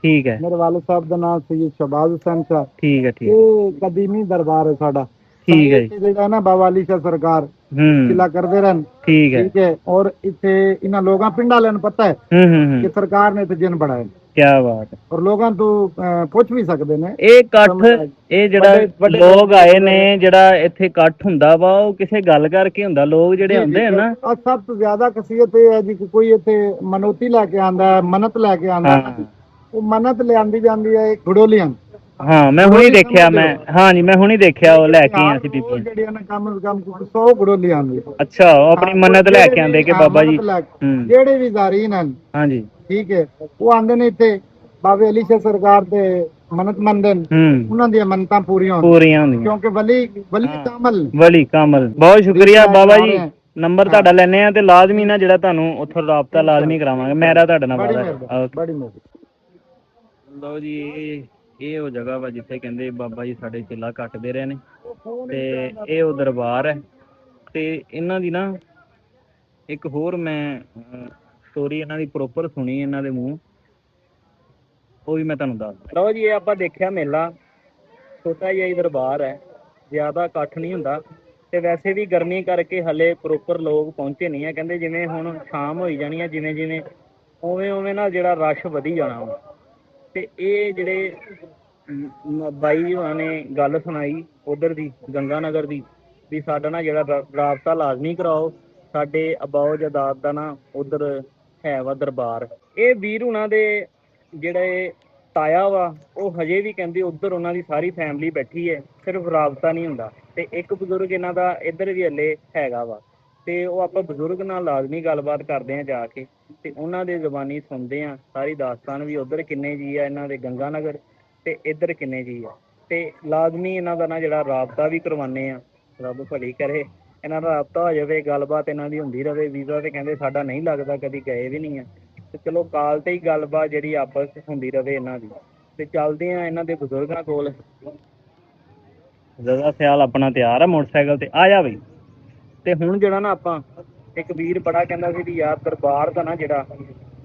ਠੀਕ ਹੈ। ਮੇਰੇ ਵਾਲਿਦ ਸਾਹਿਬ ਦਾ ਨਾਮ ਸੈयद शहबाज हुसैन शाह। ਠੀਕ ਹੈ। ਇਹ ਕਦੀਮੀ ਦਰਬਾਰ ਹੈ ਸਾਡਾ। ਠੀਕ ਹੈ। ਜਿਹੜਾ ਨਾ ਬਾਬਾ ਅਲੀ ਸ਼ਾਹ ਸਰਕਾਰ ਕਿਲਾ ਕਰਦੇ ਰਹਿਣ। ਠੀਕ ਹੈ। ਠੀਕ ਹੈ। ਔਰ ਇੱਥੇ ਇਹਨਾਂ ਲੋਕਾਂ ਪਿੰਡਾਂ ਵਾਲਿਆਂ ਨੂੰ ਪਤਾ ਹੈ ਕਿ ਸਰਕਾਰ ਨੇ ਇੱਥੇ ਜਿੰਨ ਬਣਾਏ। ਕਿਆ ਬਾਤ ਹੈ। ਔਰ ਲੋਕਾਂ ਤੋਂ ਪੁੱਛ ਵੀ ਸਕਦੇ ਨੇ। ਇਹ ਇਕੱਠ, ਇਹ ਜਿਹੜਾ ਲੋਕ ਆਏ ਨੇ, ਜਿਹੜਾ ਇੱਥੇ ਇਕੱਠ ਹੁੰਦਾ ਵਾ ਉਹ ਕਿਸੇ ਗੱਲ ਕਰਕੇ ਹੁੰਦਾ। ਲੋਕ ਜਿਹੜੇ ਹੁੰਦੇ ਆ ਨਾ, ਸਭ ਤੋਂ ਜ਼ਿਆਦਾ ਖਾਸੀਅਤ ਇਹ ਹੈ ਜੀ ਕਿ ਕੋਈ ਇੱਥੇ ਮਨੋਤੀ ਲੈ ਕੇ ਆਂਦਾ, ਮੰਨਤ ਲੈ ਕੇ ਆਂਦਾ, ਉਹ ਮੰਨਤ ਲਿਆਂਦੀ ਜਾਂਦੀ ਹੈ ਘੜੋਲੀਆਂ। ਹਾਂ, ਮੈਂ ਹੁਣੀ ਦੇਖਿਆ, ਮੈਂ ਹੁਣੀ ਦੇਖਿਆ ਉਹ ਲੈ ਕੇ ਆਏ ਸੀ ਬੀਬੀ ਜਿਹੜੀਆਂ ਨਾ ਕਮ 100 ਘੜੋਲੀਆਂ ਆਂਦੀ। ਅੱਛਾ, ਉਹ ਆਪਣੀ ਮੰਨਤ ਲੈ ਕੇ ਆਂਦੇ ਕਿ ਬਾਬਾ ਜੀ ਜਿਹੜੇ ਵੀ ਜ਼ਾਰੀਨ ਹਨ, ਹਾਂਜੀ ਠੀਕ ਹੈ, ਉਹ ਆਂਦੇ ਨੇ ਇੱਥੇ ਬਾਬੇ ਅਲੀ ਸ਼ਾਹ ਸਰਕਾਰ ਦੇ ਮੰਨਤ ਮੰਨਦੇ ਨੇ, ਉਹਨਾਂ ਦੀਆਂ ਮੰਨਤਾਂ ਪੂਰੀਆਂ ਹੁੰਦੀਆਂ ਕਿਉਂਕਿ ਵਲੀ ਕਾਮਲ। ਬਹੁਤ ਸ਼ੁਕਰੀਆ ਬਾਬਾ ਜੀ, ਨੰਬਰ ਤੁਹਾਡਾ ਲੈਣੇ ਆ ਤੇ ਲਾਜ਼ਮੀ ਨਾ ਜਿਹੜਾ ਤੁਹਾਨੂੰ ਉੱਥੋਂ ਰਾਬਤਾ ਲਾਜ਼ਮੀ ਕਰਾਵਾਂਗੇ। ਮੇਰਾ ਤੁਹਾਡੇ ਨਾਲ ਵਾਅਦਾ। ਲਓ ਜੀ, ਇਹ ਉਹ ਜਗ੍ਹਾ ਵਾ ਜਿੱਥੇ ਕਹਿੰਦੇ ਬਾਬਾ ਜੀ ਸਾਡੇ ਚਿੱਲਾ ਕੱਟਦੇ ਰਹੇ ਨੇ, ਤੇ ਇਹ ਉਹ ਦਰਬਾਰ ਹੈ। ਤੇ ਇਹਨਾਂ ਦੀ ਨਾ ਇੱਕ ਹੋਰ ਮੈਂ ਸਟੋਰੀ ਇਹਨਾਂ ਦੀ ਪ੍ਰੋਪਰ ਸੁਣੀ ਇਹਨਾਂ ਦੇ ਮੂੰਹ, ਉਹ ਵੀ ਮੈਂ ਤੁਹਾਨੂੰ ਦੱਸਦਾ। ਲਓ ਜੀ, ਇਹ ਆਪਾਂ ਦੇਖਿਆ ਮੇਲਾ, ਛੋਟਾ ਜਿਹਾ ਹੀ ਦਰਬਾਰ ਹੈ, ਜ਼ਿਆਦਾ ਇਕੱਠ ਨਹੀਂ ਹੁੰਦਾ, ਤੇ ਵੈਸੇ ਵੀ ਗਰਮੀ ਕਰਕੇ ਹਲੇ ਪ੍ਰੋਪਰ ਲੋਕ ਪਹੁੰਚੇ ਨਹੀਂ ਹੈ। ਕਹਿੰਦੇ ਜਿਵੇਂ ਹੁਣ ਸ਼ਾਮ ਹੋਈ ਜਾਣੀ ਹੈ, ਜਿਵੇਂ ਜਿਵੇਂ ਉਵੇਂ ਨਾ ਜਿਹੜਾ ਰਸ਼ ਵਧੀ ਜਾਣਾ ਵਾ। ਤੇ ਇਹ ਜਿਹੜੇ ਬਾਈ ਹੋਣਾ ਨੇ ਗੱਲ ਸੁਣਾਈ ਉਧਰ ਦੀ ਗੰਗਾ ਨਗਰ ਦੀ, ਵੀ ਸਾਡਾ ਨਾ ਜਿਹੜਾ ਰਾਬਤਾ ਲਾਜ਼ਮੀ ਕਰਾਓ, ਸਾਡੇ ਅਬਾਓ ਜਦਾਦ ਦਾ ਨਾ ਉਧਰ ਹੈ ਵਾ ਦਰਬਾਰ। ਇਹ ਵੀਰ ਹੁਣਾਂ ਦੇ ਜਿਹੜੇ ਤਾਇਆ ਵਾ ਉਹ ਹਜੇ ਵੀ ਕਹਿੰਦੇ ਉੱਧਰ ਉਹਨਾਂ ਦੀ ਸਾਰੀ ਫੈਮਿਲੀ ਬੈਠੀ ਹੈ, ਸਿਰਫ ਰਾਬਤਾ ਨਹੀਂ ਹੁੰਦਾ। ਤੇ ਇੱਕ ਬਜ਼ੁਰਗ ਇਹਨਾਂ ਦਾ ਇੱਧਰ ਵੀ ਹਲੇ ਹੈਗਾ ਵਾ, ਤੇ ਉਹ ਆਪਾਂ ਬਜ਼ੁਰਗ ਨਾਲ ਲਾਜ਼ਮੀ ਗੱਲਬਾਤ ਕਰਦੇ ਹਾਂ ਜਾ ਕੇ, ਤੇ ਉਹਨਾਂ ਦੇ ਜ਼ੁਬਾਨੀ ਸੁਣਦੇ ਹਾਂ ਸਾਰੀ ਦਾਸਤਾਨ ਵੀ ਉੱਧਰ ਕਿੰਨੇ ਜੀ ਆ ਇਹਨਾਂ ਦੇ ਗੰਗਾ ਨਗਰ, ਤੇ ਇੱਧਰ ਕਿੰਨੇ ਜੀ ਆ, ਤੇ ਲਾਜ਼ਮੀ ਇਹਨਾਂ ਦਾ ਨਾ ਜਿਹੜਾ ਰਾਬਤਾ ਵੀ ਕਰਵਾਉਂਦੇ ਆ। ਰੱਬ ਭਲੀ ਕਰੇ ਇਹਨਾਂ ਦਾ ਰਾਬਤਾ ਹੋ ਜਾਵੇ, ਗੱਲਬਾਤ ਇਹਨਾਂ ਦੀ ਹੁੰਦੀ ਰਹੇ। ਵੀਜ਼ਾ ਤੇ ਕਹਿੰਦੇ ਸਾਡਾ ਨਹੀਂ ਲੱਗਦਾ, ਕਦੀ ਗਏ ਵੀ ਨਹੀਂ ਆ, ਤੇ ਚਲੋ ਕਾਲ ਤੇ ਹੀ ਗੱਲਬਾਤ ਜਿਹੜੀ ਆਪਸ 'ਚ ਹੁੰਦੀ ਰਹੇ ਇਹਨਾਂ ਦੀ। ਤੇ ਚੱਲਦੇ ਆ ਇਹਨਾਂ ਦੇ ਬਜ਼ੁਰਗਾਂ ਕੋਲ। ਜ਼ਰਾ ਸਿਆਲ ਆਪਣਾ ਤਿਆਰ ਆ ਮੋਟਰਸਾਈਕਲ ਤੇ, ਆ ਜਾ ਬਈ। ਤੇ ਹੁਣ ਜਿਹੜਾ ਨਾ ਆਪਾਂ ਇੱਕ ਵੀਰ ਬੜਾ ਕਹਿੰਦਾ ਸੀ ਵੀ ਯਾਰ ਦਰਬਾਰ ਦਾ ਨਾ ਜਿਹੜਾ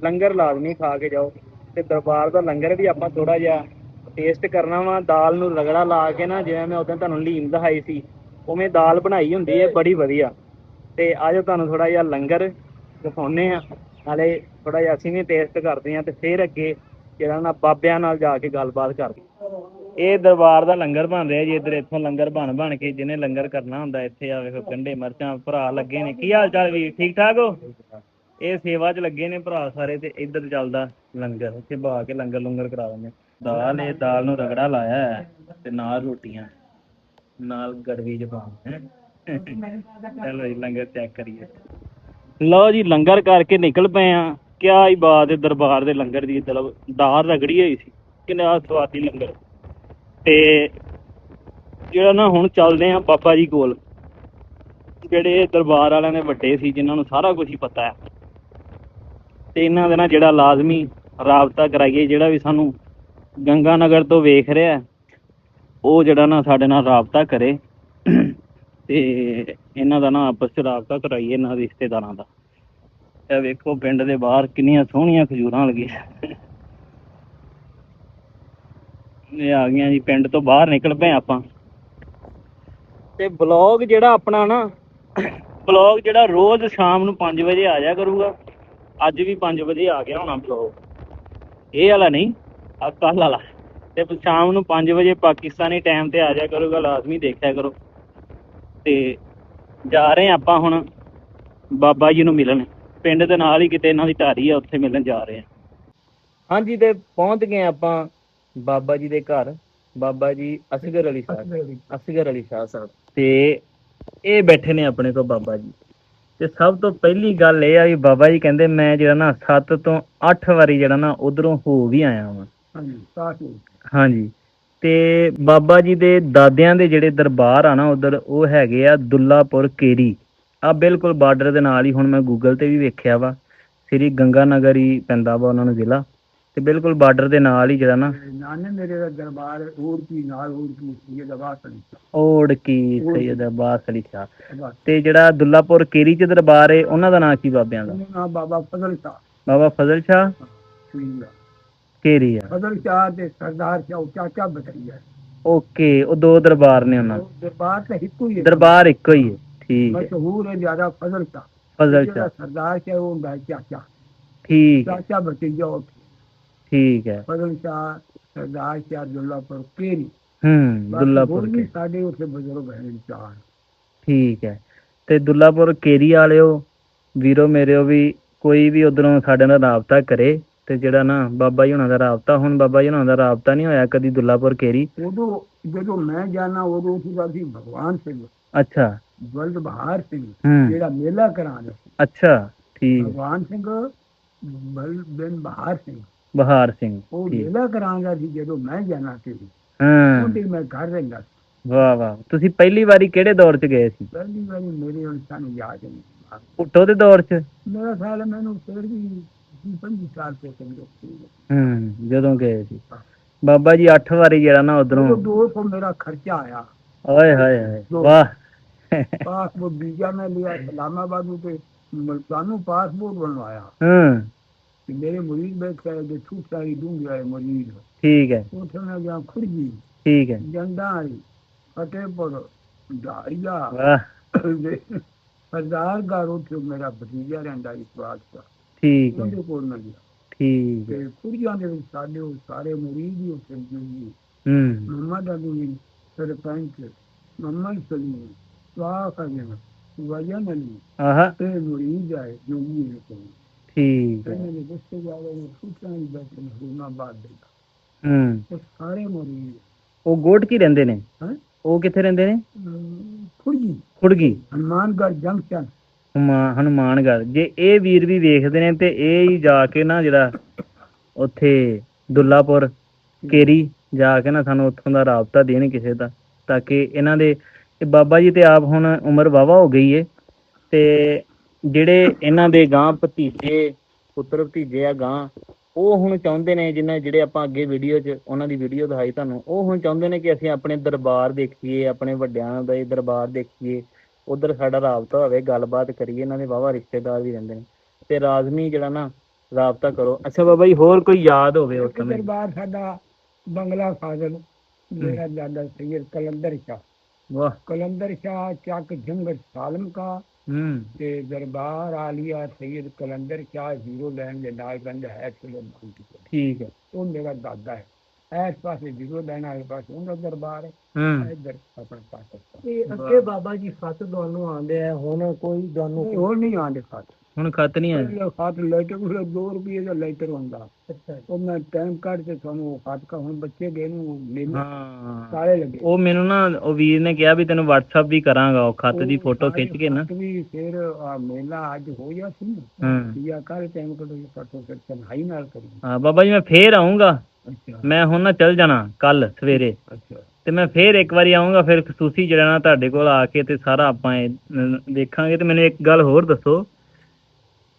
ਲੰਗਰ ਲਾਜ਼ਮੀ ਖਾ ਕੇ ਜਾਓ, ਤੇ ਦਰਬਾਰ ਦਾ ਲੰਗਰ ਵੀ ਆਪਾਂ ਥੋੜਾ ਜਿਹਾ ਟੇਸਟ ਕਰਨਾ ਵਾ। ਦਾਲ ਨੂੰ ਰਗੜਾ ਲਾ ਕੇ ਨਾ, ਜਿਵੇਂ ਮੈਂ ਉਦੋਂ ਤੁਹਾਨੂੰ ਲੀਮ ਦਿਖਾਈ ਸੀ ਉਵੇਂ ਦਾਲ ਬਣਾਈ ਹੁੰਦੀ ਹੈ ਬੜੀ ਵਧੀਆ। ਤੇ ਆਜੋ ਤੁਹਾਨੂੰ ਥੋੜਾ ਜਿਹਾ ਲੰਗਰ ਦਿਖਾਉਂਦੇ ਆ, ਨਾਲੇ ਥੋੜਾ ਜਿਹਾ ਅਸੀਂ ਵੀ ਟੇਸਟ ਕਰਦੇ ਹਾਂ, ਤੇ ਫਿਰ ਅੱਗੇ ਜਿਹੜਾ ਨਾ ਬਾਬਿਆਂ ਨਾਲ ਜਾ ਕੇ ਗੱਲਬਾਤ ਕਰਦੇ। ਇਹ ਦਰਬਾਰ ਦਾ ਲੰਗਰ ਬਣ ਰਿਹਾ ਜੀ ਇੱਧਰ। ਇੱਥੋਂ ਲੰਗਰ ਬਣ ਕੇ ਜਿਹਨੇ ਲੰਗਰ ਕਰਨਾ ਹੁੰਦਾ ਇੱਥੇ ਆ ਵੇਖੋ, ਗੰਢੇ ਮਿਰਚਾਂ ਭਰਾ ਲੱਗੇ ਨੇ। ਕੀ ਹਾਲ ਚਾਲ ਵੀ? ਠੀਕ ਠਾਕ ਹੋ? ਇਹ ਸੇਵਾ 'ਚ ਲੱਗੇ ਨੇ ਭਰਾ ਸਾਰੇ, ਤੇ ਇੱਧਰ ਚੱਲਦਾ ਲੰਗਰ, ਇੱਥੇ ਬਹਾ ਕੇ ਲੰਗਰ ਲੰਗਰ ਕਰਾ ਦਿੰਦੇ। ਦਾਲ, ਇਹ ਦਾਲ ਨੂੰ ਰਗੜਾ ਲਾਇਆ ਤੇ ਨਾਲ ਰੋਟੀਆਂ, ਨਾਲ ਗੜਵੀ ਜ਼ਬਾਨ। ਚਲੋ ਜੀ ਲੰਗਰ ਚੈੱਕ ਕਰੀਏ। ਲਓ ਜੀ ਲੰਗਰ ਕਰਕੇ ਨਿਕਲ ਪਏ ਆ। ਕਿਆ ਹੀ ਬਾਤ ਹੈ ਦਰਬਾਰ ਦੇ ਲੰਗਰ ਦੀ, ਮਤਲਬ ਦਾਲ ਰਗੜੀ ਹੋਈ ਸੀ, ਕਿੰਨਾ ਸਵਾਦੀ ਲੰਗਰ। ਤੇ ਜਿਹੜਾ ਨਾ ਹੁਣ ਚੱਲਦੇ ਆ ਬਾਬਾ ਜੀ ਕੋਲ, ਜਿਹੜੇ ਦਰਬਾਰ ਵਾਲਿਆਂ ਦੇ ਵੱਡੇ ਸੀ, ਜਿਨ੍ਹਾਂ ਨੂੰ ਸਾਰਾ ਕੁਝ ਹੀ ਪਤਾ ਹੈ, ਤੇ ਇਹਨਾਂ ਦੇ ਨਾਲ ਜਿਹੜਾ ਲਾਜ਼ਮੀ ਰਾਬਤਾ ਕਰਾਈਏ। ਜਿਹੜਾ ਵੀ ਸਾਨੂੰ ਗੰਗਾ ਨਗਰ ਤੋਂ ਵੇਖ ਰਿਹਾ ਉਹ ਜਿਹੜਾ ਨਾ ਸਾਡੇ ਨਾਲ ਰਾਬਤਾ ਕਰੇ, ਤੇ ਇਹਨਾਂ ਦਾ ਨਾ ਆਪਸ 'ਚ ਰਾਬਤਾ ਕਰਾਈਏ ਇਹਨਾਂ ਰਿਸ਼ਤੇਦਾਰਾਂ ਦਾ। ਇਹ ਵੇਖੋ ਪਿੰਡ ਦੇ ਬਾਹਰ ਕਿੰਨੀਆਂ ਸੋਹਣੀਆਂ ਖਜੂਰਾਂ ਲੱਗੀਆਂ। ਇਹ ਆ ਗਈਆਂ ਜੀ, ਪਿੰਡ ਤੋਂ ਬਾਹਰ ਨਿਕਲ ਪਏ ਆਪਾਂ। ਤੇ ਬਲੌਗ ਜਿਹੜਾ ਆਪਣਾ ਨਾ, ਬਲੌਗ ਜਿਹੜਾ ਰੋਜ਼ ਸ਼ਾਮ ਨੂੰ 5 ਵਜੇ ਆ ਜਾਇਆ ਕਰੂਗਾ। ਅੱਜ ਵੀ 5 ਵਜੇ ਆ ਗਿਆ ਹੋਣਾ ਬਲੌਗ, ਇਹ ਵਾਲਾ ਨਹੀਂ, ਆ ਕੱਲ੍ਹ ਵਾਲਾ। ਤੇ ਸ਼ਾਮ ਨੂੰ 5 ਵਜੇ ਪਾਕਿਸਤਾਨੀ ਟਾਈਮ ਤੇ ਆ ਜਾਇਆ ਕਰੂਗਾ, ਲਾਜ਼ਮੀ ਦੇਖਿਆ ਕਰੋ। ਤੇ ਜਾ ਰਹੇ ਆਪਾਂ ਹੁਣ ਬਾਬਾ ਜੀ ਨੂੰ ਮਿਲਣ, ਪਿੰਡ ਦੇ ਨਾਲ ਹੀ ਕਿਤੇ ਇਹਨਾਂ ਦੀ ਢਾਰੀ ਆ, ਉੱਥੇ ਮਿਲਣ ਜਾ ਰਹੇ ਆ। ਹਾਂਜੀ, ਤੇ ਪਹੁੰਚ ਗਏ ਆਪਾਂ ਬਾਬਾ ਜੀ ਦੇ ਘਰ। ਬਾਬਾ ਜੀ ਅਸਗਰ ਅਲੀ ਸ਼ਾਹ ਸਾਹਿਬ, ਤੇ ਇਹ ਬੈਠੇ ਨੇ ਆਪਣੇ ਤੋਂ ਬਾਬਾ ਜੀ। ਤੇ ਸਭ ਤੋਂ ਪਹਿਲੀ ਗੱਲ ਇਹ ਆ ਵੀ ਬਾਬਾ ਜੀ ਕਹਿੰਦੇ ਮੈਂ ਜਿਹੜਾ ਨਾ 7 ਤੋਂ 8 ਵਾਰੀ ਜਿਹੜਾ ਨਾ ਉਧਰੋਂ ਹੋ ਵੀ ਆਇਆ ਵਾਂ। ਹਾਂਜੀ, ਤੇ ਬਾਬਾ ਜੀ ਦੇ ਦਾਦਿਆਂ ਦੇ ਜਿਹੜੇ ਦਰਬਾਰ ਆ ਨਾ ਉਧਰ, ਉਹ ਹੈਗੇ ਆ ਦੁੱਲਾਪੁਰ ਕੇਰੀ, ਆ ਬਿਲਕੁਲ ਬਾਰਡਰ ਦੇ ਨਾਲ ਹੀ। ਹੁਣ ਮੈਂ ਗੂਗਲ ਤੇ ਵੀ ਵੇਖਿਆ ਵਾ, ਸ੍ਰੀ ਗੰਗਾ ਨਗਰ ਹੀ ਪੈਂਦਾ ਵਾ ਉਹਨਾਂ ਨੂੰ ਜ਼ਿਲ੍ਹਾ, ਤੇ ਬਿਲਕੁਲ ਬਾਰਡਰ ਦੇ ਨਾਲ ਹੀ ਜਿਹੜਾ ਨਾ ਮੇਰੇ ਦਾ ਦਰਬਾਰ ਓੜਕੀ ਸੈਯਦ ਅਬਾਸ ਅਲੀ ਸ਼ਾਹ। ਤੇ ਜਿਹੜਾ ਦੁੱਲਾਪੁਰ ਕੇਰੀ 'ਚ ਦਰਬਾਰ ਹੈ, ਉਹਨਾਂ ਦਾ ਨਾਂ ਕੀ ਬਾਬਿਆਂ ਦਾ? ਬਾਬਾ ਫਜ਼ਲ ਸ਼ਾਹ। ਬਾਬਾ ਫਜ਼ਲ ਸ਼ਾਹ ਕੇਰੀ ਆ। ਫਜ਼ਲ ਸ਼ਾਹ ਤੇ ਸਰਦਾਰ ਸ਼ਾਹ ਚਾਚਾ ਬਤਰੀਆ। ਓਕੇ, ਉਹ ਦੋ ਦਰਬਾਰ ਨੇ ਉਹਨਾਂ ਦੇ। ਦਰਬਾਰ ਤਾਂ ਇੱਕੋ ਹੀ ਹੈ, ਦਰਬਾਰ ਇੱਕੋ ਹੀ ਹੈ। ਠੀਕ ਹੈ, ਮਸ਼ਹੂਰ ਹੈ ਜ਼ਿਆਦਾ ਫਜ਼ਲ ਸ਼ਾਹ। ਫਜ਼ਲ ਸ਼ਾਹ ਸਰਦਾਰ ਸ਼ਾਹ ਉਹ ਹੁੰਦਾ ਚਾਚਾ। ਠੀਕ ਹੈ, ਚਾਚਾ ਭਤੀਜਾ। ਠੀਕ ਹੈ। ਫਜ਼ਲ ਸ਼ਾਹ, ਸਰਦਾਰ ਸ਼ਾਹ, ਦੁੱਲਾਪੁਰ ਕੇਰੀ। ਦੁੱਲਾਪੁਰ ਸਾਡੇ ਉੱਥੇ ਬਜ਼ੁਰਗ ਹੈ ਚਾਰ। ਠੀਕ ਹੈ। ਤੇ ਦੁੱਲਾਪੁਰ ਕੇਰੀ ਵਾਲਿਓ ਵੀਰੋ ਮੇਰਿਓ ਵੀ ਕੋਈ ਵੀ ਉਧਰੋਂ ਸਾਡੇ ਨਾਲ ਰਾਬਤਾ ਕਰੇ, ਤੇ ਜਿਹੜਾ ਨਾ ਬਾਬਾ ਜੀ ਹੁਣਾਂ ਦਾ ਰਾਬਤਾ, ਹੁਣ ਬਾਬਾ ਜੀ ਹੁਣਾਂ ਦਾ ਰਾਬਤਾ ਨਹੀਂ ਹੋਇਆ ਕਦੀ ਦੁੱਲਾਪੁਰ ਕੇਰੀ। ਉਦੋਂ ਜਦੋਂ ਮੈਂ ਜਾਣਾ ਉਦੋਂ ਸੀਗਾ ਸੀ ਭਗਵਾਨ ਸਿੰਘ। ਅੱਛਾ, ਬਲਦ ਬਹਾਰ ਸਿੰਘ ਜਿਹੜਾ ਮੇਲਾ ਕਰਾਉਂਦਾ। ਅੱਛਾ, ਠੀਕ। ਭਗਵਾਨ ਸਿੰਘ ਬਿਨ ਬਹਾਰ ਸਿੰਘ ਉਹ ਮੇਲਾ ਕਰਾਉਂਦਾ ਸੀ ਜਦੋਂ ਮੈਂ ਜਾਣਾ ਸੀ। ਮੈਂ ਘਰ ਰਹਿੰਦਾ ਸੀ। ਵਾਹ ਵਾਹ, ਤੁਸੀਂ ਪਹਿਲੀ ਵਾਰੀ ਕਿਹੜੇ ਦੌਰ 'ਚ ਗਏ ਸੀ? ਪਹਿਲੀ ਵਾਰੀ ਮੇਰੇ ਹੁਣ ਸਾਨੂੰ ਯਾਦ ਨਹੀਂ, ਭੁੱਟੋ ਦੇ ਦੌਰ 'ਚ ਮੇਰਾ ਖਿਆਲ ਹੈ ਮੈਨੂੰ ਫਿਰ ਵੀ 25 ਸਾਲ ਤੋਂ ਜਦੋਂ ਗਏ ਸੀ ਬਾਬਾ ਜੀ 8 ਵਾਰੀ ਜਿਹੜਾ ਨਾ ਉਧਰੋਂ। 200 ਮੇਰਾ ਖਰਚਾ ਆਇਆ। ਓਏ ਹੋਏ ਹੋਏ, ਵਾਹ। पासपोर्ट वीजा में लिया इस्लामाबाद पे, मुल्तानों पासपोर्ट बनवाया। मेरे मुरीद बैठ कर जो छूट सारी दूंगा है मुरीद। ठीक है। उठना जहाँ खुर्जी। ठीक है। जंदारी, फतेहपुर, डारिया। सरदार का रोट मेरा भतीजा रहता इस बात का। ठीक है। को न गया। ठीक है। खुर्जियां दे साडे सारे मुरीद ही उठे जी। मोहम्मद अली सरपंच, मोहम्मद सलीम, वाह का जना, वजन अली, ते मुरीद आए जो भी है। ਠੀਕ ਹੈ। ਇਹਨਾਂ ਦੇ ਰਿਸ਼ਤੇਦਾਰਾਂ ਨੂੰ ਸੂਚਨਾ ਹੀ ਬੈਠੇ ਹਰੂਨਾਬਾਦ ਦੇ ਹੂੰ। ਉਹ ਸਾਰੇ ਮਰੀ ਉਹ ਗੋਟ ਕੀ ਰਹਿੰਦੇ ਨੇ? ਹੈ ਉਹ ਕਿੱਥੇ ਰਹਿੰਦੇ ਨੇ? ਖੁਰਜੀ ਖੁੜਗੀ ਹਨੂਮਾਨਗੜ੍ਹ ਜੰਕਸ਼ਨ। ਹਨੂਮਾਨਗੜ੍ਹ। ਜੇ ਇਹ ਵੀਰ ਵੀ ਵੇਖਦੇ ਨੇ ਤੇ ਇਹ ਹੀ ਜਾ ਕੇ ਨਾ ਜਿਹੜਾ ਉੱਥੇ ਦੁੱਲਾਪੁਰ ਕੇਰੀ ਜਾ ਕੇ ਨਾ ਸਾਨੂੰ ਉੱਥੋਂ ਦਾ ਰਾਬਤਾ ਦੇਣ ਕਿਸੇ ਦਾ, ਤਾਂ ਕਿ ਇਹਨਾਂ ਦੇ ਬਾਬਾ ਜੀ ਤੇ ਆਪ ਹੁਣ ਉਮਰ ਵਾਹਵਾ ਹੋ ਗਈ ਏ, ਤੇ ਜਿਹੜੇ ਇਹਨਾਂ ਦੇ ਗਾਂ ਭਤੀਜੇ ਪੁੱਤਰ ਭਤੀਜੇ ਆ ਗਾਂ, ਉਹ ਹੁਣ ਚਾਹੁੰਦੇ ਨੇ, ਜਿੰਨਾ ਜਿਹੜੇ ਆਪਾਂ ਅੱਗੇ ਵੀਡੀਓ 'ਚ ਉਹਨਾਂ ਦੀ ਵੀਡੀਓ ਦਿਖਾਈ ਤੁਹਾਨੂੰ, ਉਹ ਹੁਣ ਚਾਹੁੰਦੇ ਨੇ ਕਿ ਅਸੀਂ ਆਪਣੇ ਦਰਬਾਰ ਦੇਖੀਏ, ਆਪਣੇ ਵੱਡਿਆਂ ਦਾ ਦਰਬਾਰ ਦੇਖੀਏ, ਉਧਰ ਸਾਡਾ ਰਾਬਤਾ ਹੋਵੇ, ਗੱਲਬਾਤ ਕਰੀਏ। ਇਹਨਾਂ ਦੇ ਵਾਹਵਾ ਰਿਸ਼ਤੇਦਾਰ ਵੀ ਰਹਿੰਦੇ ਨੇ, ਤੇ ਲਾਜ਼ਮੀ ਜਿਹੜਾ ਨਾ ਰਾਬਤਾ ਕਰੋ। ਅੱਛਾ ਬਾਬਾ ਜੀ, ਹੋਰ ਕੋਈ ਯਾਦ ਹੋਵੇ ਉਸ ਸਮੇਂ? ਦਰਬਾਰ ਸਾਡਾ ਬੰਗਲਾ ਫਾਜ਼ਲ, ਮੇਰਾ ਦਾਦਾ ਸੈयद कलंदर शाह। वाह। कलंदर शाह चक जंगट सालम का हम्म। ते दरबार आलिया सैयद कलंदर शाह हीरो लैंड के नाल रंग है सुलेमान। ठीक है। वो मेरा दादा है। इस पासे हीरो लैंड वाले पास उनका दरबार है, इधर अपने पास ये अगे बाबा जी खत दोनों आंदे है। हुन कोई दोनों और नहीं आंदे खत, ਹੁਣ ਖਤ ਨਹੀਂ ਆਇਆ। खत लेटर को 2 रुपये का लेटर होंदा। अच्छा, तो मैं टाइम काट के ਤੁਹਾਨੂੰ खत का ਹੁਣ ਬੱਚੇ ਗਏ ਨੂੰ ਮਿਲ ਸਾਰੇ ਲੱਗੇ। ਉਹ ਮੈਨੂੰ ਨਾ ਉਹ ਵੀਰ ਨੇ ਕਿਹਾ ਵੀ ਤੈਨੂੰ WhatsApp ਵੀ ਕਰਾਂਗਾ, ਉਹ ਖਤ ਦੀ ਫੋਟੋ ਖਿੱਚ ਕੇ ਨਾ। ਵੀ ਫਿਰ ਮੇਲਾ ਅੱਜ ਹੋਇਆ ਸੀ ਨਾ, ਜਾਂ ਕੱਲ ਟਾਈਮ ਕੱਢੋ ਫੋਟੋ ਫਿਰ ਚਨਾਈ ਨਾਲ ਕਰੀ। ਹਾਂ ਬਾਬਾ ਜੀ, ਮੈਂ ਫੇਰ ਆਉਂਗਾ। ਅੱਛਾ, ਮੈਂ ਹੁਣ ਨਾ ਚੱਲ ਜਾਣਾ ਕੱਲ ਸਵੇਰੇ। ਅੱਛਾ, ਤੇ ਮੈਂ ਫੇਰ ਇੱਕ ਵਾਰੀ ਆਉਂਗਾ, ਫਿਰ ਖਸੂਸੀ ਜਿਹੜਾ ਨਾ ਤੁਹਾਡੇ ਕੋਲ ਆ ਕੇ ਤੇ ਸਾਰਾ ਆਪਾਂ ਦੇਖਾਂਗੇ। ਤੇ ਮੈਨੂੰ ਇੱਕ ਗੱਲ ਹੋਰ ਦੱਸੋ,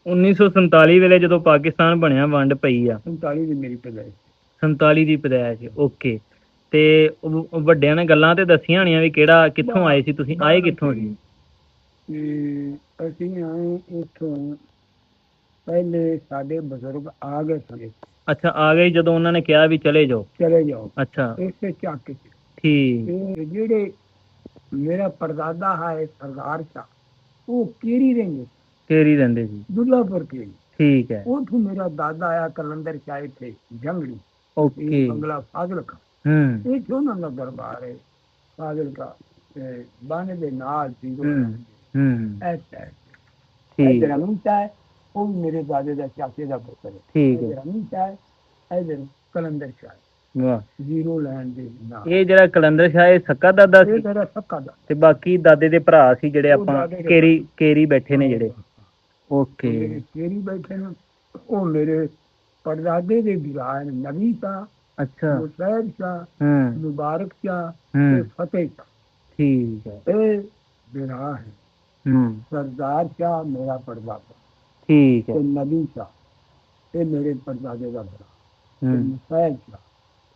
1947 ਵੇਲੇ ਜਦੋਂ ਪਾਕਿਸਤਾਨ ਬਣਿਆ, ਵੰਡ ਪਈ ਆ, 47 ਦੀ ਮੇਰੀ ਪੈਦਾਇਸ਼, 47 ਦੀ ਪੈਦਾਇਸ਼, ਓਕੇ। ਤੇ ਵੱਡਿਆਂ ਨੇ ਗੱਲਾਂ ਤੇ ਦੱਸੀਆਂ ਹੋਣੀਆਂ ਵੀ ਕਿਹੜਾ ਕਿੱਥੋਂ ਆਏ ਸੀ ਤੁਸੀਂ, ਆਏ ਕਿੱਥੋਂ ਸੀ? ਅਸੀਂ ਆਏ ਇੱਥੋਂ, ਪਹਿਲੇ ਸਾਡੇ ਬਜ਼ੁਰਗ ਆ ਗਏ ਸਨ। ਅੱਛਾ, ਆ ਗਏ ਜਦੋਂ ਉਹਨਾਂ ਨੇ ਕਿਹਾ ਵੀ ਚਲੇ ਜਾਓ? ਚਲੇ ਜਾਓ। ਅੱਛਾ, ਇਸੇ ਚੱਕ ਚ। ਠੀਕ। ਜਿਹੜੇ ਮੇਰਾ ਪਰਦਾਦਾ ਹੈ ਸਰਦਾਰ ਸ਼ਾਹ, ਉਹ ਕੇਰੀ ਰਹਿੰਦੇ ਸੀ, ਦੁੱਲਾਪੁਰ ਕੇਰੀ। ਠੀਕ ਹੈ। ਉੱਥੋਂ ਮੇਰਾ ਦਾਦਾ ਆਇਆ ਕਲੰਦਰ ਸ਼ਾਹ ਇੱਥੇ ਜੰਗੜੀ, ਓਕੇ, ਬੰਗਲਾ ਫਾਜ਼ਲ ਕਾ। ਇਹ ਕਿਉਂ ਨਾ ਦਾ ਦਰਬਾਰ ਹੈ ਫਾਜ਼ਲ ਕਾ, ਬਾਣੇ ਦੇ ਨਾਲ ਸੀ। ਰਮੀਤਾ ਹੈ, ਉਹ ਮੇਰੇ ਦਾਦੇ ਦਾ ਚਾਚੇ ਦਾ ਪੁੱਤਰ ਹੈ। ਠੀਕ ਹੈ। ਰਮੀਤਾ ਹੈ, ਇਧਰ ਕਲੰਦਰ ਸ਼ਾਹ। ਵਾਹ। ਜ਼ੀਰੋ ਲੈਣ ਦੇ ਨਾਲ ਇਹ ਜਿਹੜਾ ਕਲੰਦਰ ਸ਼ਾਹ, ਇਹ ਸੱਕਾ ਦਾਦਾ ਸੀ? ਮੇਰਾ ਸੱਕਾ ਦਾ। ਤੇ ਬਾਕੀ ਦਾਦੇ ਦੇ ਭਰਾ ਸੀ ਜਿਹੜੇ ਆਪਾਂ ਕੇਰੀ ਬੈਠੇ ਨੇ ਜਿਹੜੇ? ਓਕੇ, ਕੇਰੀ ਬੈਠੇ ਨੇ, ਉਹ ਮੇਰੇ ਪੜਦਾਦੇ ਦੇ ਭਰਾ ਨੇ, ਨਬੀ ਸ਼ਾਹ, ਅੱਛਾ, ਮੁਸੈਦ ਸ਼ਾਹ, ਮੁਬਾਰਕ ਸ਼ਾਹ ਤੇ ਫਤਿਹ ਸ਼ਾਹ। ਠੀਕ ਹੈ। ਇਹ ਭਰਾ ਹੈ। ਸਰਦਾਰ ਸ਼ਾਹ ਮੇਰਾ ਪੜਦਾਦਾ। ਠੀਕ ਹੈ। ਤੇ ਨਬੀ ਸ਼ਾਹ ਇਹ ਮੇਰੇ ਪੜਦਾਦੇ ਦਾ ਭਰਾ। ਮੁਸੈਦ ਸ਼ਾਹ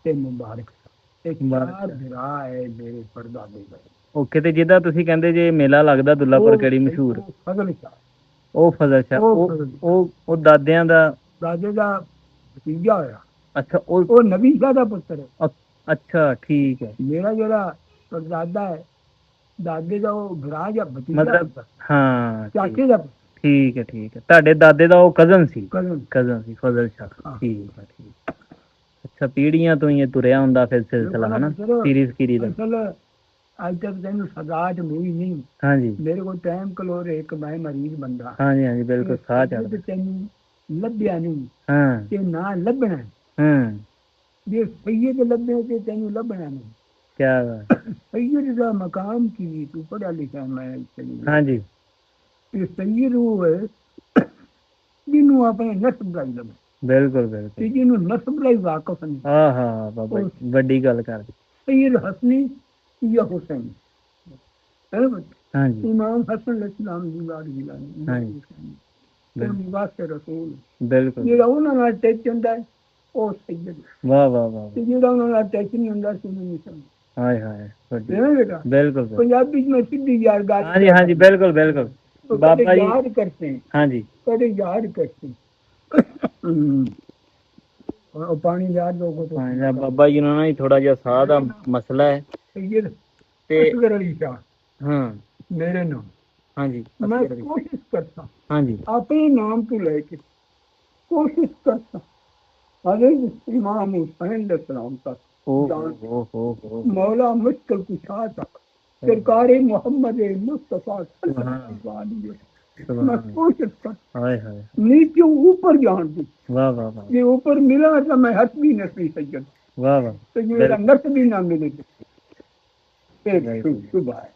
ਤੇ ਮੁਬਾਰਕ ਸ਼ਾਹ, ਇਹ ਚਾਰ ਭਰਾ ਹੈ ਮੇਰੇ ਪੜਦਾਦੇ ਦਾ। ਓਕੇ। ਤੇ ਜਿਹਦਾ ਤੁਸੀਂ ਕਹਿੰਦੇ ਜੇ ਮੇਲਾ ਲੱਗਦਾ ਦੁੱਲਾਪੁਰ ਕਿਹੜੀ ਮਸ਼ਹੂਰ? ਫਜ਼ਲ ਸ਼ਾਹ। ਉਹ ਫਜ਼ਲ ਸ਼ਾਹ, ਉਹ ਦਾਦਿਆਂ ਦਾ, ਦਾਦੇ ਦਾ ਭਤੀਜਾ ਹੋਇਆ। ਅੱਛਾ, ਉਹ ਨਬੀ ਸ਼ਾਹ ਦਾ ਪੁੱਤਰ ਹੈ। ਅੱਛਾ, ਠੀਕ ਹੈ। ਮੇਰਾ ਜਿਹੜਾ ਪੜਦਾਦਾ ਹੈ, ਦਾਦੇ ਦਾ ਉਹ ਭਰਾ ਜਾਂ ਭਤੀਜਾ, ਮਤਲਬ ਹਾਂ ਚਾਚੇ ਦਾ। ਠੀਕ ਹੈ, ਠੀਕ ਹੈ। ਤੁਹਾਡੇ ਦਾਦੇ ਦਾ ਉਹ ਕਜ਼ਨ ਸੀ? ਕਜ਼ਨ ਸੀ ਫਜ਼ਲ ਸ਼ਾਹ। ਠੀਕ ਹੈ, ਠੀਕ। ਅੱਛਾ, ਪੀੜ੍ਹੀਆਂ ਤੋਂ ਹੀ ਇਹ ਤੁਰਿਆ ਹੁੰਦਾ ਫਿਰ ਸਿਲਸਿਲਾ, ਹੈ ਨਾ, ਪੀਰੀ ਫਕੀਰੀ ਦਾ। ਅੱਜ ਤੱਕ ਤੈਨੂੰ ਸਗਾਤ ਮਿਲੀ ਨਹੀਂ। ਹਾਂਜੀ, ਮੇਰੇ ਕੋਲ ਟਾਈਮ ਕਲੋਰ ਇੱਕ ਮੈਂ ਮਰੀਜ਼ ਬੰਦਾ। ਹਾਂਜੀ ਹਾਂਜੀ, ਬਿਲਕੁਲ। ਸਾਹ ਚੜ੍ਹਦਾ। ਤੈਨੂੰ ਲੱਭਿਆ ਨਹੀਂ ਤੇ ਨਾ ਲੱਭਣਾ। ਜੇ ਸੈयद ਲੱਭੇ ਤੇ ਤੈਨੂੰ ਲੱਭਣਾ ਨਹੀਂ। ਕਿਆ ਬਾਤ। ਸੈयद ਦਾ ਮਕਾਮ ਕੀ, ਤੂੰ ਪੜ੍ਹਿਆ ਲਿਖਿਆ ਮੈਂ। ਹਾਂਜੀ, ਇਹ ਸੈयद ਉਹ ਹੈ ਜਿਹਨੂੰ ਆਪਣੇ ਨਸਬ ਦਾ ਲੱਭੇ। ਬਿਲਕੁਲ ਬਿਲਕੁਲ। ਜਿਹਨੂੰ ਨਸਬ ਲਈ ਵਾਕਫ ਨਹੀਂ। ਹਾਂ ਹਾਂ ਬਾਬਾ ਜੀ, ਵੱਡੀ ਗੱਲ ਕਰਦੇ। ਸੈयद ਹਸਨੀ ਜਾਂ ਹੁਸੈਨ, ਹਾਂਜੀ, ਇਮਾਮ ਹਸਨ ਇਸਲਾਮ ਦੀ ਵਾਰੀ ਲਾਨੀ। ਹਾਂਜੀ, ਵਾਸਤੇ ਰਸੂਲ। ਬਿਲਕੁਲ। ਜਿਹੜਾ ਉਹਨਾਂ ਨਾਲ ਟੱਚ ਹੁੰਦਾ ਉਹ ਸੈयद। ਵਾਹ ਵਾਹ ਵਾਹ। ਤੇ ਜਿਹੜਾ ਉਹਨਾਂ ਨਾਲ ਟੱਚ ਨਹੀਂ ਹੁੰਦਾ ਸੀ ਨਹੀਂ ਸਮਝ। ਹਾਏ ਹਾਏ, ਬਿਲਕੁਲ। ਪੰਜਾਬੀ ਚ ਮੈਂ ਸਿੱਧੀ ਯਾਰ ਗੱਲ। ਹਾਂਜੀ ਹਾਂਜੀ, ਬਿਲकुल बिल्कुल। बाबा जी याद करते हैं। हाँ जी, कभी याद करते हैं। और पानी याद लोगों को। हाँ, बाबा जी ना थोड़ा जिहा साह दा मसला है ते असगर अली शाह। हाँ, मेरे नाम। हाँ जी, मैं कोशिश करता। हाँ जी, अपने नाम को लेके कोशिश करता हज़रत इमाम हुसैन दे सलाम तक, मौला मुश्किल कुशा तक, सरकार मोहम्मद मुस्तफा। सुभान कोशिश कर हाय हाय नीचे ऊपर जान दी। वाह वाह वाह ये ऊपर मिला तो मैं हंस भी न सी सैयद, वाह वाह तो ये मेरा नर्स भी ना मिले। बिल्कुल। सुबह है।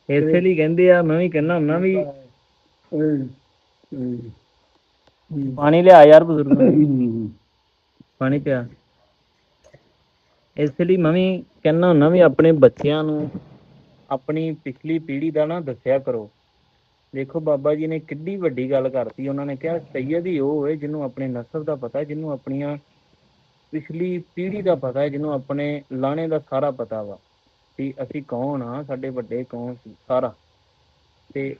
ਇਸੇ ਲਈ ਕਹਿੰਦੇ ਆ, ਮੈਂ ਵੀ ਕਹਿੰਦਾ ਹੁੰਦਾ ਵੀ ਪਾਣੀ ਲਿਆ ਯਾਰ ਬਜ਼ੁਰਗ, ਪਾਣੀ ਪਿਆ। ਇਸ ਲਈ ਮੈਂ ਵੀ ਕਹਿੰਦਾ ਹੁੰਦਾ ਵੀ ਆਪਣੇ ਬੱਚਿਆਂ ਨੂੰ ਆਪਣੀ ਪਿਛਲੀ ਪੀੜ੍ਹੀ ਦਾ ਨਾ ਦੱਸਿਆ ਕਰੋ। ਦੇਖੋ ਬਾਬਾ ਜੀ ਨੇ ਕਿੱਡੀ ਵੱਡੀ ਗੱਲ ਕਰਤੀ, ਉਹਨਾਂ ਨੇ ਕਿਹਾ ਸੈਯਦ ਹੀ ਉਹ ਹੋਏ ਜਿਹਨੂੰ ਆਪਣੀ ਨਸਲ ਦਾ ਪਤਾ, ਜਿਹਨੂੰ ਆਪਣੀਆਂ ਪਿਛਲੀ ਪੀੜ੍ਹੀ ਦਾ ਪਤਾ ਹੈ, ਜਿਹਨੂੰ ਆਪਣੇ ਲਾਣੇ ਦਾ ਸਾਰਾ ਪਤਾ ਵਾ ਵੀ ਅਸੀਂ ਕੌਣ ਆ, ਸਾਡੇ ਵੱਡੇ ਕੌਣ ਸੀ, ਸਾਰਾ। ਤੇ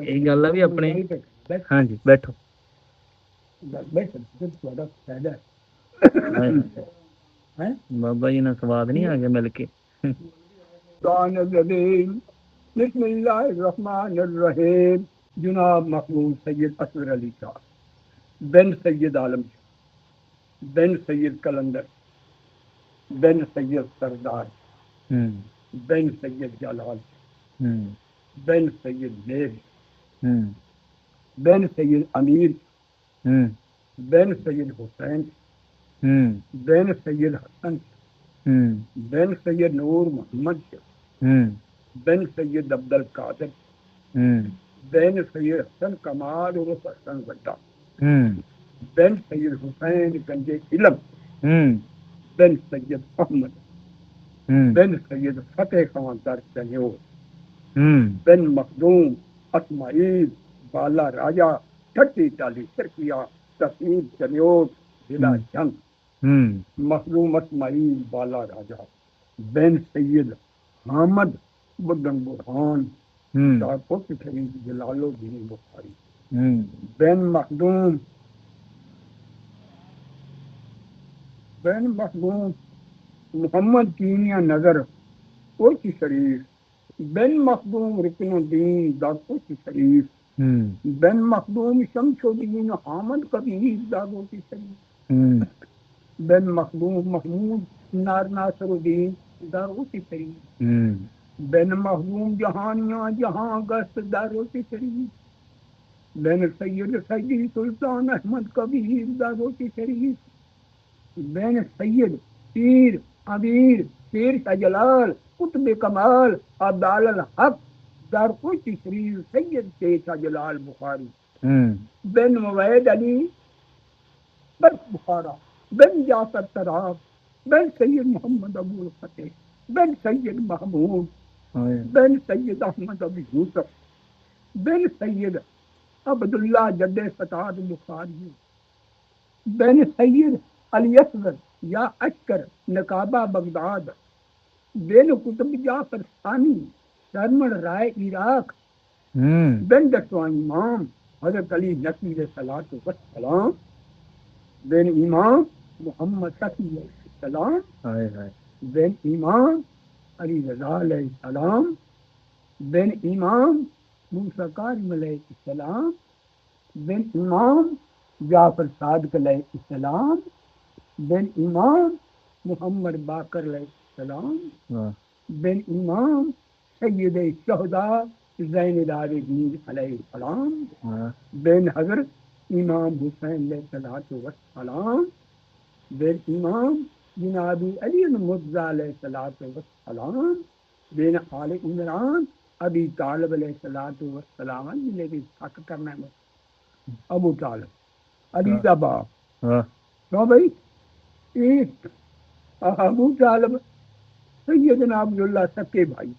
ਇਹ ਗੱਲ ਆ ਵੀ ਆਪਣੇ, ਹਾਂਜੀ ਬੈਠੋ। ਬਾਬਾ ਜੀ ਨਾਲ ਸਵਾਦ ਨਹੀਂ ਆ ਗਿਆ ਮਿਲ ਕੇ। बिस्मिल्लाहिर्रहमानिर्रहीम। जनाब महमूद सैयद असगर अली शाह बिन सैयद आलम बिन सैयद कलंदर बिन सैयद सरदार बिन सैयद जलाल बिन सैयद देव बिन सैयद अमीर बिन सैयद हुसैन बिन सैयद हसन बिन सैयद नूर मोहम्मद बिन सैयद अब्दुल कादिर बिन सैयद हसन कमाल उर्फ हसन वड्डा बिन सैयद हुसैन गंजे इलम बिन सैयद अहमद बिन सैयद फतेह खान दर चन्योर बिन मखदूम असमाइल बाला राजा ठट्टी टाली सिरकिया तहसील चन्योर जिला जंग मखदूम असमाइल बाला राजा बिन सैयद हामद बुद्दन बुरहान जलालुद्दीन बुखारी बिन मखदूम मोहम्मद कीनिया नजर कोची शरीफ बिन मखदूम रुकनुद्दीन दाकोची शरीफ बिन मखदूम शमशुद्दीन हामद कबीर दाकोची शरीफ बिन मखदूम महमूद नासरुद्दीन दाकोची शरीफ बिन मखदूम जहानिया जहां गस्त दारोची शरीफ बिन सैयद सैदी सुल्तान अहमद कबीर दारोची शरीफ बिन सैयद पीर अमीर पीर जलाल कुतुब कमाल अब्दाल हक दारकोची शरीफ सैयद शेख जलाल बुखारी बिन मुवैद अली बस बुखारा बिन जाफर तराब बिन सैयद मोहम्मद अबुल फतेह बिन सैयद महमूद बिन सैयद अहमद अबू यूसुफ बिन सैयद अब्दुल्ला जद्दे फताद बुखारी बिन सैयद अली असगर या अशकर नकाबा बगदाद बिन कुतुब जाफर सानी शर्मन राय इराक बिन दसवां इमाम हजरत अली नकी सलातो वस्सलाम बिन इमाम मोहम्मद शफी सलाम बिन इमाम अली रज़ा अलैहिस्सलाम बिन इमाम मूसा काज़िम अलैहिस्सलाम बिन इमाम जाफर सादिक अलैहिस्सलाम बिन इमाम मोहम्मद बाकर अलैहिस्सलाम बिन इमाम सैयद शुहदा ज़ैनुल आबिदीन अलैहिस्सलाम बिन हज़रत इमाम हुसैन अलैहिस्सलातु वस्सलाम बिन इमाम जनाबी अली मुर्तज़ा अलैहिस्सलातु वस्सलाम बिन आले इमरान अबी तालिब अलैहिस्सलातु वस्सलाम। जिन्हें भी हक करना है अबू तालिब अली का बाप क्यों भाई एक अबू तालिब सैयदना अब्दुल्ला सके भाई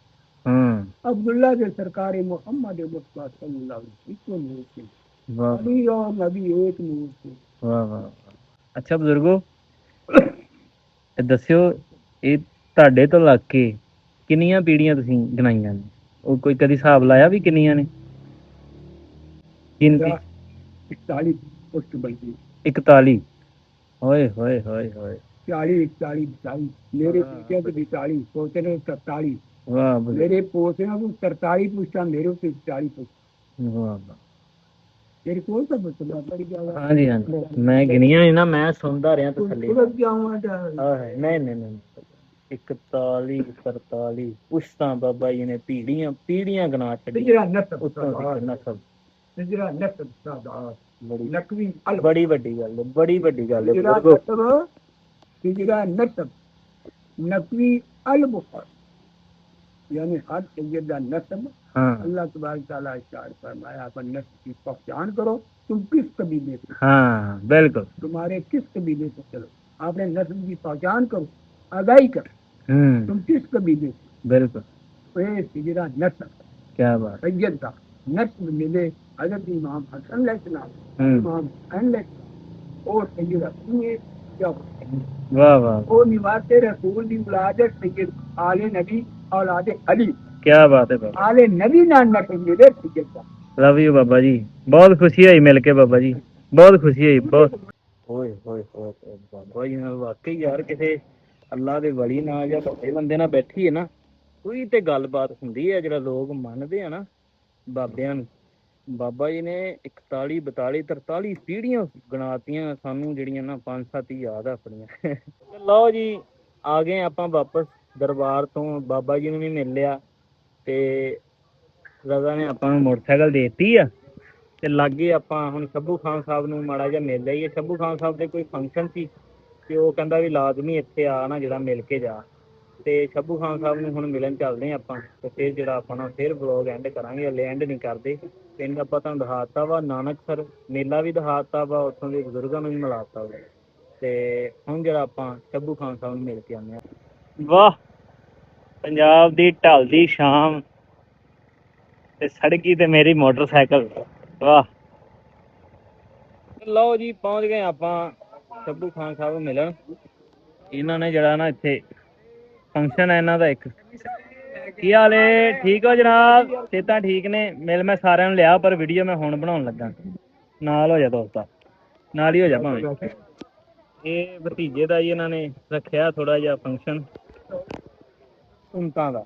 अब्दुल्ला के सरकार मोहम्मद मुस्तफा सल्लल्लाहु अलैहि वसल्लम अली और नबी एक नूर से। ਵਾਹ ਵਾਹ। ਅੱਛਾ ਬਜ਼ੁਰਗੋ, ਇਹ ਦੱਸਿਓ ਇਹ ਤੁਹਾਡੇ ਤੋਂ ਲੱਗ ਕੇ ਕਿੰਨੀਆਂ ਪੀੜ੍ਹੀਆਂ ਤੁਸੀਂ ਗਿਣਾਈਆਂ ਨੇ? ਉਹ ਕੋਈ ਕਦੀ ਹਿਸਾਬ ਲਾਇਆ ਵੀ ਕਿੰਨੀਆਂ ਨੇ? ਗਿਣਤੀ 41 ਪੁਸ਼ਤ ਬਲਕੀ 41। ਹੋਏ ਹੋਏ ਹੋਏ ਹੋਏ 40 41 42 मेरे बेटे को 42 पोते ने 43 ਵਾਹ मेरे पोते को 43 पुष्टा मेरे को 40 पुष्ट ਵਾਹ। तेरे को सब बता बड़ी क्या ਹਾਂਜੀ ਹਾਂਜੀ ਮੈਂ ਗਿਣੀਆਂ ਨਹੀਂ ਨਾ, ਮੈਂ ਸੁਣਦਾ ਰਿਹਾ ਤਸੱਲੀ। क्या हुआ ਨਹੀਂ ਨਹੀਂ ਨਹੀਂ 41 43 ਪੁਸ਼ਤਾਂ ਬਾਬਾ ਜੀ ਨੇ ਪੀੜੀਆਂ ਪੀੜੀਆਂ ਗਨਾ ਛੱਡੀ ਜਿਹੜਾ ਨਸਬ ਉੱਤੋਂ ਸਰਦਾਰ, ਦੀ ਨਸਲ ਜਿਹੜਾ ਨਸਬ ਸਰਦਾਰ, ਬੜੀ ਨਕਵੀ ਬੜੀ ਵੱਡੀ ਗੱਲ ਹੈ, ਬੜੀ ਵੱਡੀ ਗੱਲ ਹੈ ਜਿਹੜਾ ਬਜ਼ੁਰਗੋ। ਨਸਬ, ਜਿਹੜਾ ਨਸਬ नकवी अल बुखार यानी हर सैयद का नस्ब अल्लाह तबारक तआला इरशाद फरमाया अपन नस्ब की पहचान करो, तुम किस कबीले से, हाँ बिल्कुल, तुम्हारे किस कबीले से चलो, आपने नस्ब की पहचान करो, आगाही कर तुम किस कबीले से, बिल्कुल सिजरा नस्ब, क्या बात, सैयद का नस्ब मिले हजरत इमाम हसन अलैहिस्सलाम, इमाम हुसैन और सैयदा क्या वाह वाह, वो निवासे रसूल दी औलाद है सैयद आले नबी औलाद अली, क्या बात है बाबा, आले नबी नाम ना मेरे सैयद का। लव यू बाबा जी, बहुत खुशी हुई मिल के बाबा जी, बहुत खुशी हुई बहुत। ਓਏ ਹੋਏ ਹੋਏ ਬਾਬਾ ਜੀ ਨਾਲ ਵਾਕਈ ਯਾਰ ਕਿਸੇ ਅੱਲਾ ਦੇ ਵਲੀ ਨਾਲ ਜਾਂ ਵੱਡੇ ਬੰਦੇ ਨਾਲ ਬੈਠੀ ਹੈ ਨਾ, ਕੋਈ ਤੇ ਗੱਲਬਾਤ ਹੁੰਦੀ ਹੈ ਜਿਹੜਾ ਲੋਕ ਮੰਨਦੇ ਆ ਨਾ ਬਾਬਿਆਂ ਨੂੰ। ਬਾਬਾ ਜੀ ਨੇ 41 42 43 ਪੀੜ੍ਹੀਆਂ ਗਣਾਤੀਆਂ ਸਾਨੂੰ, ਜਿਹੜੀਆਂ ਨਾ 5-7 ਹੀ ਯਾਦ ਆ ਆਪਣੀਆਂ। ਲਓ ਜੀ ਆ ਗਏ ਆਪਾਂ ਵਾਪਸ ਦਰਬਾਰ ਤੋਂ, ਬਾਬਾ ਜੀ ਨੂੰ ਵੀ ਮਿਲ ਲਿਆ ਤੇ ਰਜ਼ਾ ਨੇ ਆਪਾਂ ਨੂੰ ਮੋਟਰਸਾਈਕਲ ਦੇ ਦਿੱਤੀ ਆ ਤੇ ਲਾਗੇ ਆਪਾਂ ਹੁਣ ਸ਼ੱਭੂ ਖਾਨ ਸਾਹਿਬ ਨੂੰ ਮਾੜਾ ਜਿਹਾ ਮਿਲ ਲਈਏ। ਸ਼ੱਭੂ ਖਾਨ ਸਾਹਿਬ ਦੇ ਕੋਈ ਫੰਕਸ਼ਨ ਸੀ ਤੇ ਉਹ ਕਹਿੰਦਾ ਵੀ ਲਾਜ਼ਮੀ ਇੱਥੇ ਆ ਨਾ ਜਿਹੜਾ ਮਿਲ ਕੇ ਜਾ, ਤੇ ਸ਼ੱਭੂ ਖਾਨ ਸਾਹਿਬ ਨੂੰ ਹੁਣ ਮਿਲਣ ਚੱਲਦੇ ਹਾਂ ਆਪਾਂ, ਤੇ ਫਿਰ ਜਿਹੜਾ ਆਪਾਂ ਫਿਰ ਵਲੌਗ ਐਂਡ ਕਰਾਂਗੇ। ਹਲੇ ਐਂਡ ਨਹੀਂ ਕਰਦੇ, ਪਿੰਡ ਆਪਾਂ ਤੁਹਾਨੂੰ ਦਿਖਾਤਾ ਵਾ, ਨਾਨਕਸਰ ਮੇਲਾ ਵੀ ਦਿਖਾਤਾ ਵਾ, ਉੱਥੋਂ ਦੇ ਬਜ਼ੁਰਗਾਂ ਨੂੰ ਵੀ ਮਿਲਾਤਾ ਵਾ, ਤੇ ਹੁਣ ਜਿਹੜਾ ਆਪਾਂ ਸ਼ੱਭੂ ਖਾਨ ਸਾਹਿਬ ਨੂੰ ਮਿਲ ਕੇ ਆਉਂਦੇ ਹਾਂ। ਵਾਹ, ਪੰਜਾਬ ਦੀ ਢਲਦੀ ਸ਼ਾਮ ਤੇ ਸੜਕੀ ਤੇ ਮੇਰੀ ਮੋਟਰਸਾਈਕਲ, ਵਾਹ। ਲਓ ਜੀ ਪਹੁੰਚ ਗਏ ਆਪਾਂ ਸ਼ੱਭੂ ਖਾਨ ਸਾਹਿਬ ਨੂੰ ਮਿਲਣ। ਇਹਨਾਂ ਨੇ ਜਿਹੜਾ ਨਾ ਇੱਥੇ ਫੰਕਸ਼ਨ ਹੈ ਇਹਨਾਂ ਦਾ ਇੱਕ। ਕੀ ਹਾਲ ਏ? ਠੀਕ ਹੋ ਜਨਾਬ? ਸਿਹਤਾਂ ਠੀਕ ਨੇ? ਮਿਲ ਮੈਂ ਸਾਰਿਆਂ ਨੂੰ ਲਿਆ, ਪਰ ਵੀਡੀਓ ਮੈਂ ਹੁਣ ਬਣਾਉਣ ਲੱਗਾ। ਨਾਲ ਹੋ ਜਾ ਦੋਸਤਾ, ਨਾਲ ਹੀ ਹੋ ਜਾ ਭਾਵੇਂ। ਇਹ ਭਤੀਜੇ ਦਾ ਹੀ ਇਹਨਾਂ ਨੇ ਰੱਖਿਆ ਥੋੜਾ ਜਿਹਾ ਫੰਕਸ਼ਨ ਸੁਣਤਾਂ ਦਾ।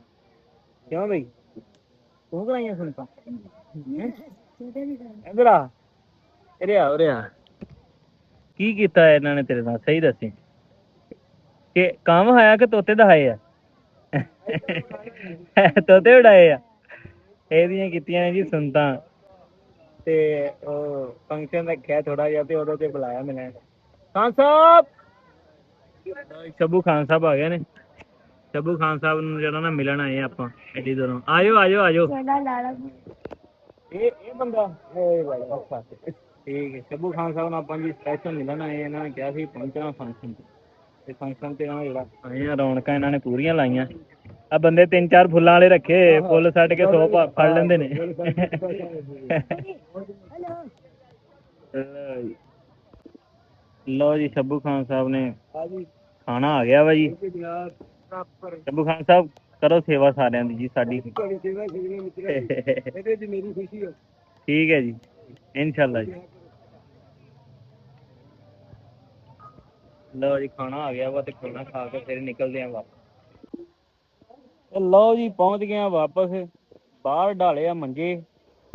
ਕਿਉਂ ਬਈ ਤੂੰ ਕਰਾਈਆਂ ਸੁਣਤਾਂ? ਇੱਧਰ ਆ, ਉਰੇ ਆ, ਉਰੇ ਆ। ਕੀ ਕੀਤਾ ਇਹਨਾਂ ਨੇ ਤੇਰੇ ਨਾਲ, ਸਹੀ ਦੱਸੀ। ਕਿ ਕੰਮ ਹੋਇਆ ਕਿ ਤੋਤੇ ਦਹਾਏ ਆ? ਤੋਤੇ ਉਡਾਏ ਆ। ਇਹਦੀਆਂ ਕੀਤੀਆਂ ਨੇ ਜੀ ਸੁਣਤਾਂ, ਤੇ ਉਹ ਫੰਕਸ਼ਨ ਰੱਖਿਆ ਥੋੜਾ ਜਿਹਾ ਤੇ ਉਦੋਂ ਤੇ ਬੁਲਾਇਆ ਮੈਨੂੰ ਖਾਨ ਸਾਹਿਬ। ਸ਼ੱਭੂ ਖਾਨ ਸਾਹਿਬ ਆ ਗਏ ਨੇ। ਸ਼ੱਭੂ ਖਾਨ ਸਾਹਿਬ ਨੂੰ ਜਿਹੜਾ ਨਾ ਮਿਲਣ ਆਏ ਆਪਾਂ ਐਡੀ ਦੂਰੋਂ। ਆਜੋ ਆਜੋ ਆਜੋ। ਇਹ ਬੰਦਾ ਠੀਕ ਹੈ। ਸ਼ੱਭੂ ਖਾਨ ਸਾਹਿਬ ਨੂੰ ਆਪਾਂ ਜੀ ਸਪੈਸ਼ਲ ਮਿਲਣ ਆਏ। ਇਹਨਾਂ ਨੇ ਕਿਹਾ ਸੀ ਪਹੁੰਚਣਾ ਫੰਕਸ਼ਨ ਤੇ ਫੰਕਸ਼ਨ ਤੇ ਨਾ ਜਿਹੜਾ ਆਏ ਆ, ਰੌਣਕਾਂ ਇਹਨਾਂ ਨੇ ਪੂਰੀਆਂ ਲਾਈਆਂ। ਆ ਬੰਦੇ 3-4 ਫੁੱਲਾਂ ਵਾਲੇ ਰੱਖੇ, ਫੁੱਲ ਛੱਡ ਕੇ 100 ਫੜ ਲੈਂਦੇ ਨੇ। ਲਓ ਜੀ ਸ਼ੱਭੂ ਖਾਨ ਸਾਹਿਬ ਨੇ ਖਾਣਾ ਆ ਗਿਆ ਵਾ ਜੀ। ਸ਼ੱਭੂ ਖਾਨ ਸਾਹਿਬ ਕਰੋ ਸੇਵਾ ਸਾਰਿਆਂ ਦੀ ਜੀ ਸਾਡੀ। ਠੀਕ ਹੈ ਜੀ, ਇਨਸ਼ਾਅੱਲਾ ਜੀ। ਲਓ ਜੀ ਖਾਣਾ ਆ ਗਿਆ ਵਾ ਤੇ ਖਾਣਾ ਖਾ ਕੇ ਫਿਰ ਨਿਕਲਦੇ ਆ ਵਾਪਸ। ਲਓ ਜੀ ਪਹੁੰਚ ਗਏ ਆ ਵਾਪਸ। ਬਾਹਰ ਢਾਲੇ ਆ ਮੰਜੇ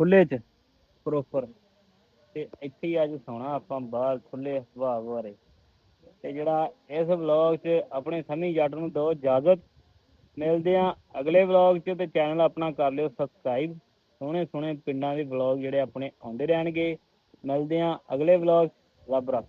ਖੁੱਲੇ ਚ ਪ੍ਰੋਪਰ, ਤੇ ਇੱਥੇ ਹੀ ਅੱਜ ਸੌਣਾ ਆਪਾਂ ਬਾਹਰ ਖੁੱਲੇ ਹਵਾ ਬਾਰੇ। ਤੇ ਜਿਹੜਾ ਇਸ ਵਲੌਗ 'ਚ ਆਪਣੇ ਸਮੀ ਜੱਟ ਨੂੰ ਦਿਓ ਇਜਾਜ਼ਤ। ਮਿਲਦੇ ਆ ਅਗਲੇ ਵਲੌਗ 'ਚ, ਤੇ ਚੈਨਲ ਆਪਣਾ ਕਰ ਲਿਓ ਸਬਸਕ੍ਰਾਈਬ। ਸੋਹਣੇ ਸੋਹਣੇ ਪਿੰਡਾਂ ਦੇ ਵਲੌਗ ਜਿਹੜੇ ਆਪਣੇ ਆਉਂਦੇ ਰਹਿਣਗੇ। ਮਿਲਦੇ ਆ ਅਗਲੇ ਵਲੌਗ। ਰੱਬ ਰੱਖ।